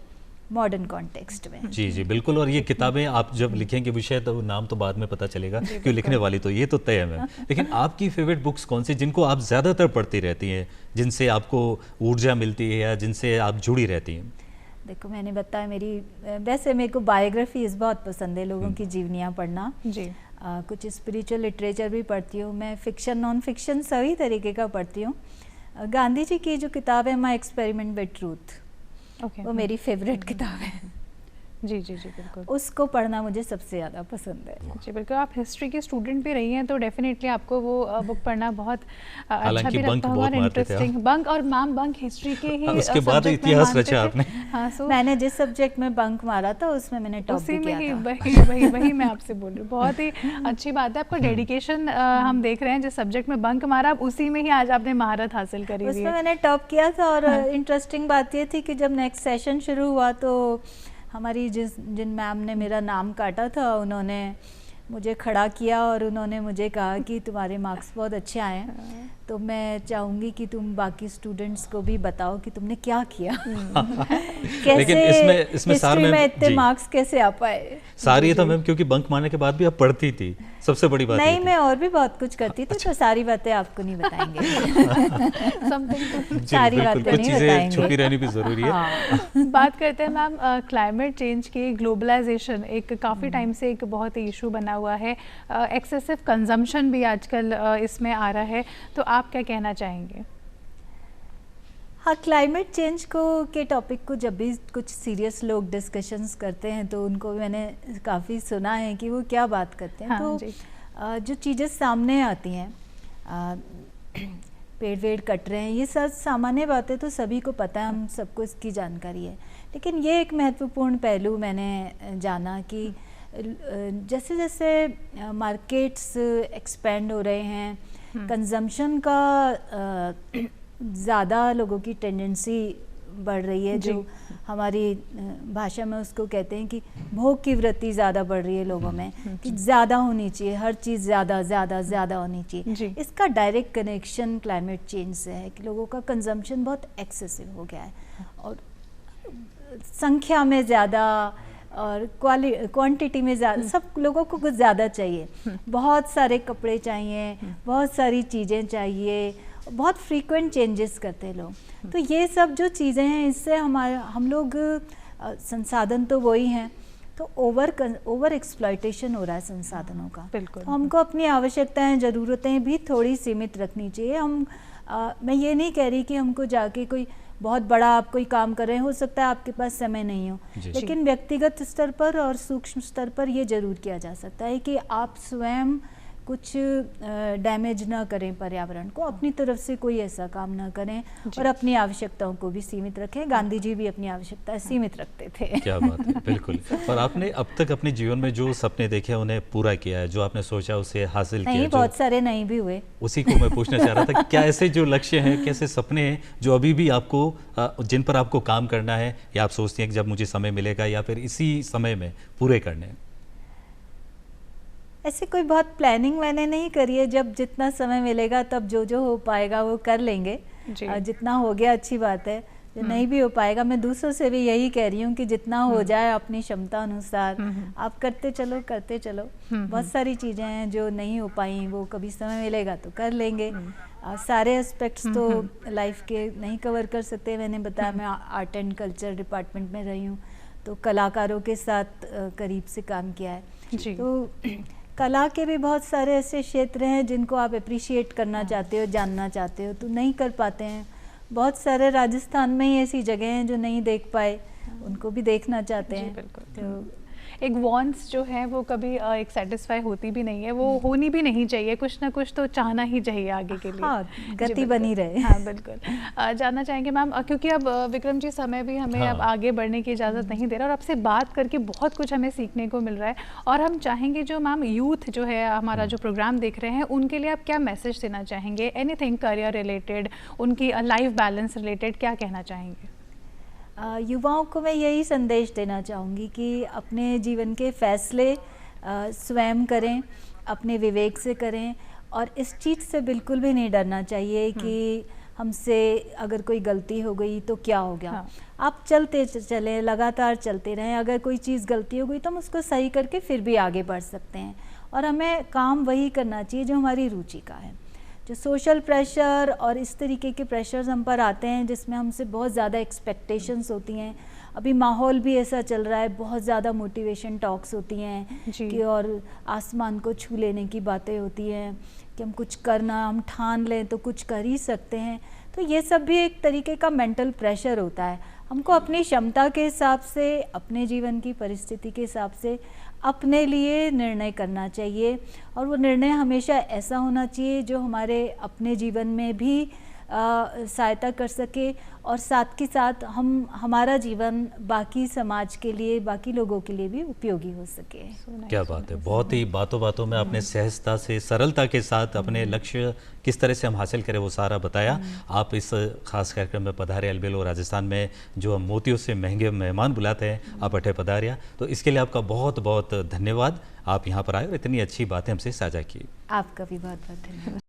मॉडर्न कॉन्टेक्स्ट में। जी जी बिल्कुल। और ये किताबें आप जब लिखेंगे विषय तो नाम तो बाद में पता चलेगा क्यों लिखने वाली, तो ये तो तय है मैम। लेकिन आपकी फेवरेट बुक्स कौन सी जिनको आप ज़्यादातर पढ़ती रहती हैं, जिनसे आपको ऊर्जा मिलती है या जिनसे आप जुड़ी रहती हैं? देखो, मैंने बताया वैसे मेरे को बायोग्राफीज बहुत पसंद है, लोगों की जीवनियाँ पढ़ना जी। कुछ स्पिरिचुअल लिटरेचर भी पढ़ती हूँ मैं, फिक्शन नॉन फिक्शन सभी तरीके का पढ़ती हूँ। गांधी जी की जो किताब है my experiment with truth, okay. वो मेरी फेवरेट किताब है। जी जी जी बिल्कुल। उसको पढ़ना मुझे सबसे ज़्यादा पसंद है। जी बिल्कुल। आप हिस्ट्री की स्टूडेंट भी रही हैं तो डेफिनेटली आपको वो बुक पढ़ना बहुत अच्छा हालांकि भी बंक लगता होगा बहुत और मारते थे आप। इंटरेस्टिंग। बंक और मैम बंक हिस्ट्री के ही उसके बाद subject में इतिहास मारते रचा थे। आपने। हाँ, सो मैंने जिस सब्जेक्ट में बंक मारा था उसमें मैंने टॉप उसी भी में किया ही था। वही मैं आपसे बोल रही हूँ। बहुत ही अच्छी बात है, आपका डेडिकेशन हम देख रहे हैं। जिस सब्जेक्ट में बंक मारा आप उसी में ही आज आपने महारत हासिल करी हुई उसमें है। मैंने टॉप किया था। और इंटरेस्टिंग बात ये थी कि जब नेक्स्ट सेशन शुरू हुआ तो हमारी जिन मैम ने मेरा नाम काटा था, उन्होंने मुझे खड़ा किया और उन्होंने मुझे कहा कि तुम्हारे मार्क्स बहुत अच्छे आए हैं, तो मैं चाहूँगी कि तुम बाकी स्टूडेंट्स को भी बताओ कि तुमने क्या किया। कैसे लेकिन इसमें सार हिस्ट्री में में इतने जी। मार्क्स कैसे आ पाए। सारी ये था मैम, क्योंकि बंक मारने के बाद भी आप पढ़ती थी, सबसे बड़ी बात नहीं, ये थी। मैं और भी बहुत कुछ करती थी। तो सारी बातें आपको नहीं बताएंगे। समथिंग जी, सारी बिल्कुल, बातें कुछ नहीं चीज़ें बताएंगे। छुपी रहनी भी ज़रूरी है। हाँ। बात करते हैं मैम क्लाइमेट चेंज की। ग्लोबलाइजेशन एक काफ़ी टाइम से एक बहुत ही इशू बना हुआ है, एक्सेसिव कंजम्पशन भी आजकल इसमें आ रहा है, तो आप क्या कहना चाहेंगे? हाँ, क्लाइमेट चेंज के टॉपिक को जब भी कुछ सीरियस लोग डिस्कशंस करते हैं तो उनको मैंने काफ़ी सुना है कि वो क्या बात करते हैं। हाँ, तो जी। जो चीज़ें सामने आती हैं, पेड़ वेड़ कट रहे हैं, ये सब सामान्य बातें तो सभी को पता है, हम सबको इसकी जानकारी है। लेकिन ये एक महत्वपूर्ण पहलू मैंने जाना कि जैसे जैसे मार्केट्स एक्सपेंड हो रहे हैं, कंजम्पशन का ज़्यादा लोगों की टेंडेंसी बढ़ रही है, जो हमारी भाषा में उसको कहते हैं कि भोग की वृत्ति ज़्यादा बढ़ रही है लोगों में, कि ज़्यादा होनी चाहिए, हर चीज़ ज़्यादा ज़्यादा ज़्यादा होनी चाहिए। इसका डायरेक्ट कनेक्शन क्लाइमेट चेंज से है कि लोगों का कंजम्पशन बहुत एक्सेसिव हो गया है, और संख्या में ज़्यादा और क्वांटिटी में ज़्यादा, सब लोगों को कुछ ज़्यादा चाहिए। बहुत सारे कपड़े चाहिए, बहुत सारी चीज़ें चाहिए, बहुत फ्रीक्वेंट चेंजेस करते हैं लोग। तो ये सब जो चीज़ें हैं, इससे हम लोग संसाधन तो वही हैं, तो ओवर एक्सप्लॉयटेशन हो रहा है संसाधनों का। बिल्कुल। तो हमको अपनी आवश्यकताएं, ज़रूरतें भी थोड़ी सीमित रखनी चाहिए। मैं ये नहीं कह रही कि हमको जाके कोई बहुत बड़ा आप कोई काम कर रहे हैं, हो सकता है आपके पास समय नहीं हो, लेकिन व्यक्तिगत स्तर पर और सूक्ष्म स्तर पर ये जरूर किया जा सकता है कि आप स्वयं कुछ डैमेज ना करें पर्यावरण को, अपनी तरफ से कोई ऐसा काम ना करें और अपनी आवश्यकताओं को भी सीमित रखें। गांधी जी भी अपनी आवश्यकताएं सीमित रखते थे। क्या बात है, बिल्कुल। और आपने अब तक अपने जीवन में जो सपने देखे उन्हें पूरा किया है, जो आपने सोचा उसे हासिल किया? नहीं, बहुत सारे नहीं भी हुए। उसी को मैं पूछना चाह रहा था, क्या ऐसे जो लक्ष्य हैं, कैसे सपने हैं जो अभी भी आपको जिन पर आपको काम करना है, या आप सोचती हैं कि जब मुझे समय मिलेगा या फिर इसी समय में पूरे करने हैं? ऐसे कोई बहुत प्लानिंग मैंने नहीं करी है, जब जितना समय मिलेगा तब जो हो पाएगा वो कर लेंगे। जितना हो गया अच्छी बात है, जो नहीं भी हो पाएगा, मैं दूसरों से भी यही कह रही हूँ कि जितना हो जाए अपनी क्षमता अनुसार आप करते चलो। बहुत सारी चीज़ें हैं जो नहीं हो पाई, वो कभी समय मिलेगा तो कर लेंगे। सारे एस्पेक्ट्स तो लाइफ के नहीं कवर कर सकते। मैंने बताया मैं आर्ट एंड कल्चर डिपार्टमेंट में रही हूँ, तो कलाकारों के साथ करीब से काम किया है। जी। तो कला के भी बहुत सारे ऐसे क्षेत्र हैं जिनको आप अप्रिशिएट करना चाहते हो, जानना चाहते हो, तो नहीं कर पाते हैं। बहुत सारे राजस्थान में ही ऐसी जगह हैं जो नहीं देख पाए, उनको भी देखना चाहते जी, हैं। बिल्कुल। तो एक वॉन्ट्स जो है वो कभी एक सेटिस्फाई होती भी नहीं है, वो होनी भी नहीं चाहिए, कुछ ना कुछ तो चाहना ही चाहिए आगे के लिए। हाँ, जी, गति बिल्कुल। बनी रहे। हाँ, बिल्कुल। जानना चाहेंगे मैम, क्योंकि अब विक्रम जी समय भी हमें हाँ। अब आगे बढ़ने की इजाज़त नहीं दे रहा, और आपसे बात करके बहुत कुछ हमें सीखने को मिल रहा है, और हम चाहेंगे जो मैम यूथ जो है हमारा जो प्रोग्राम देख रहे हैं, उनके लिए आप क्या मैसेज देना चाहेंगे? एनीथिंग करियर रिलेटेड, उनकी लाइफ बैलेंस रिलेटेड क्या कहना चाहेंगे? युवाओं को मैं यही संदेश देना चाहूँगी कि अपने जीवन के फैसले स्वयं करें, अपने विवेक से करें, और इस चीज़ से बिल्कुल भी नहीं डरना चाहिए कि हमसे अगर कोई गलती हो गई तो क्या हो गया। हाँ। आप चलते चलें, लगातार चलते रहें। अगर कोई चीज़ गलती हो गई तो हम उसको सही करके फिर भी आगे बढ़ सकते हैं, और हमें काम वही करना चाहिए जो हमारी रुचि का है। जो सोशल प्रेशर और इस तरीके के प्रेशर्स हम पर आते हैं जिसमें हमसे बहुत ज़्यादा एक्सपेक्टेशंस होती हैं, अभी माहौल भी ऐसा चल रहा है, बहुत ज़्यादा मोटिवेशन टॉक्स होती हैं कि और आसमान को छू लेने की बातें होती हैं कि हम कुछ करना, हम ठान लें तो कुछ कर ही सकते हैं। तो ये सब भी एक तरीके का मेंटल प्रेशर होता है। हमको अपनी क्षमता के हिसाब से, अपने जीवन की परिस्थिति के हिसाब से अपने लिए निर्णय करना चाहिए, और वो निर्णय हमेशा ऐसा होना चाहिए जो हमारे अपने जीवन में भी सहायता कर सके, और साथ के साथ हमारा जीवन बाकी समाज के लिए, बाकी लोगों के लिए भी उपयोगी हो सके। क्या बात है, बहुत ही बातों बातों में आपने सहजता से, सरलता के साथ अपने लक्ष्य किस तरह से हम हासिल करें वो सारा बताया। आप इस खास कार्यक्रम में पधारे, अलबेलो राजस्थान में जो हम मोतियों से महंगे मेहमान बुलाते हैं, आप अठे पधारिया, तो इसके लिए आपका बहुत बहुत धन्यवाद। आप यहाँ पर आए और इतनी अच्छी बातें हमसे साझा की। आपका भी बहुत बहुत धन्यवाद।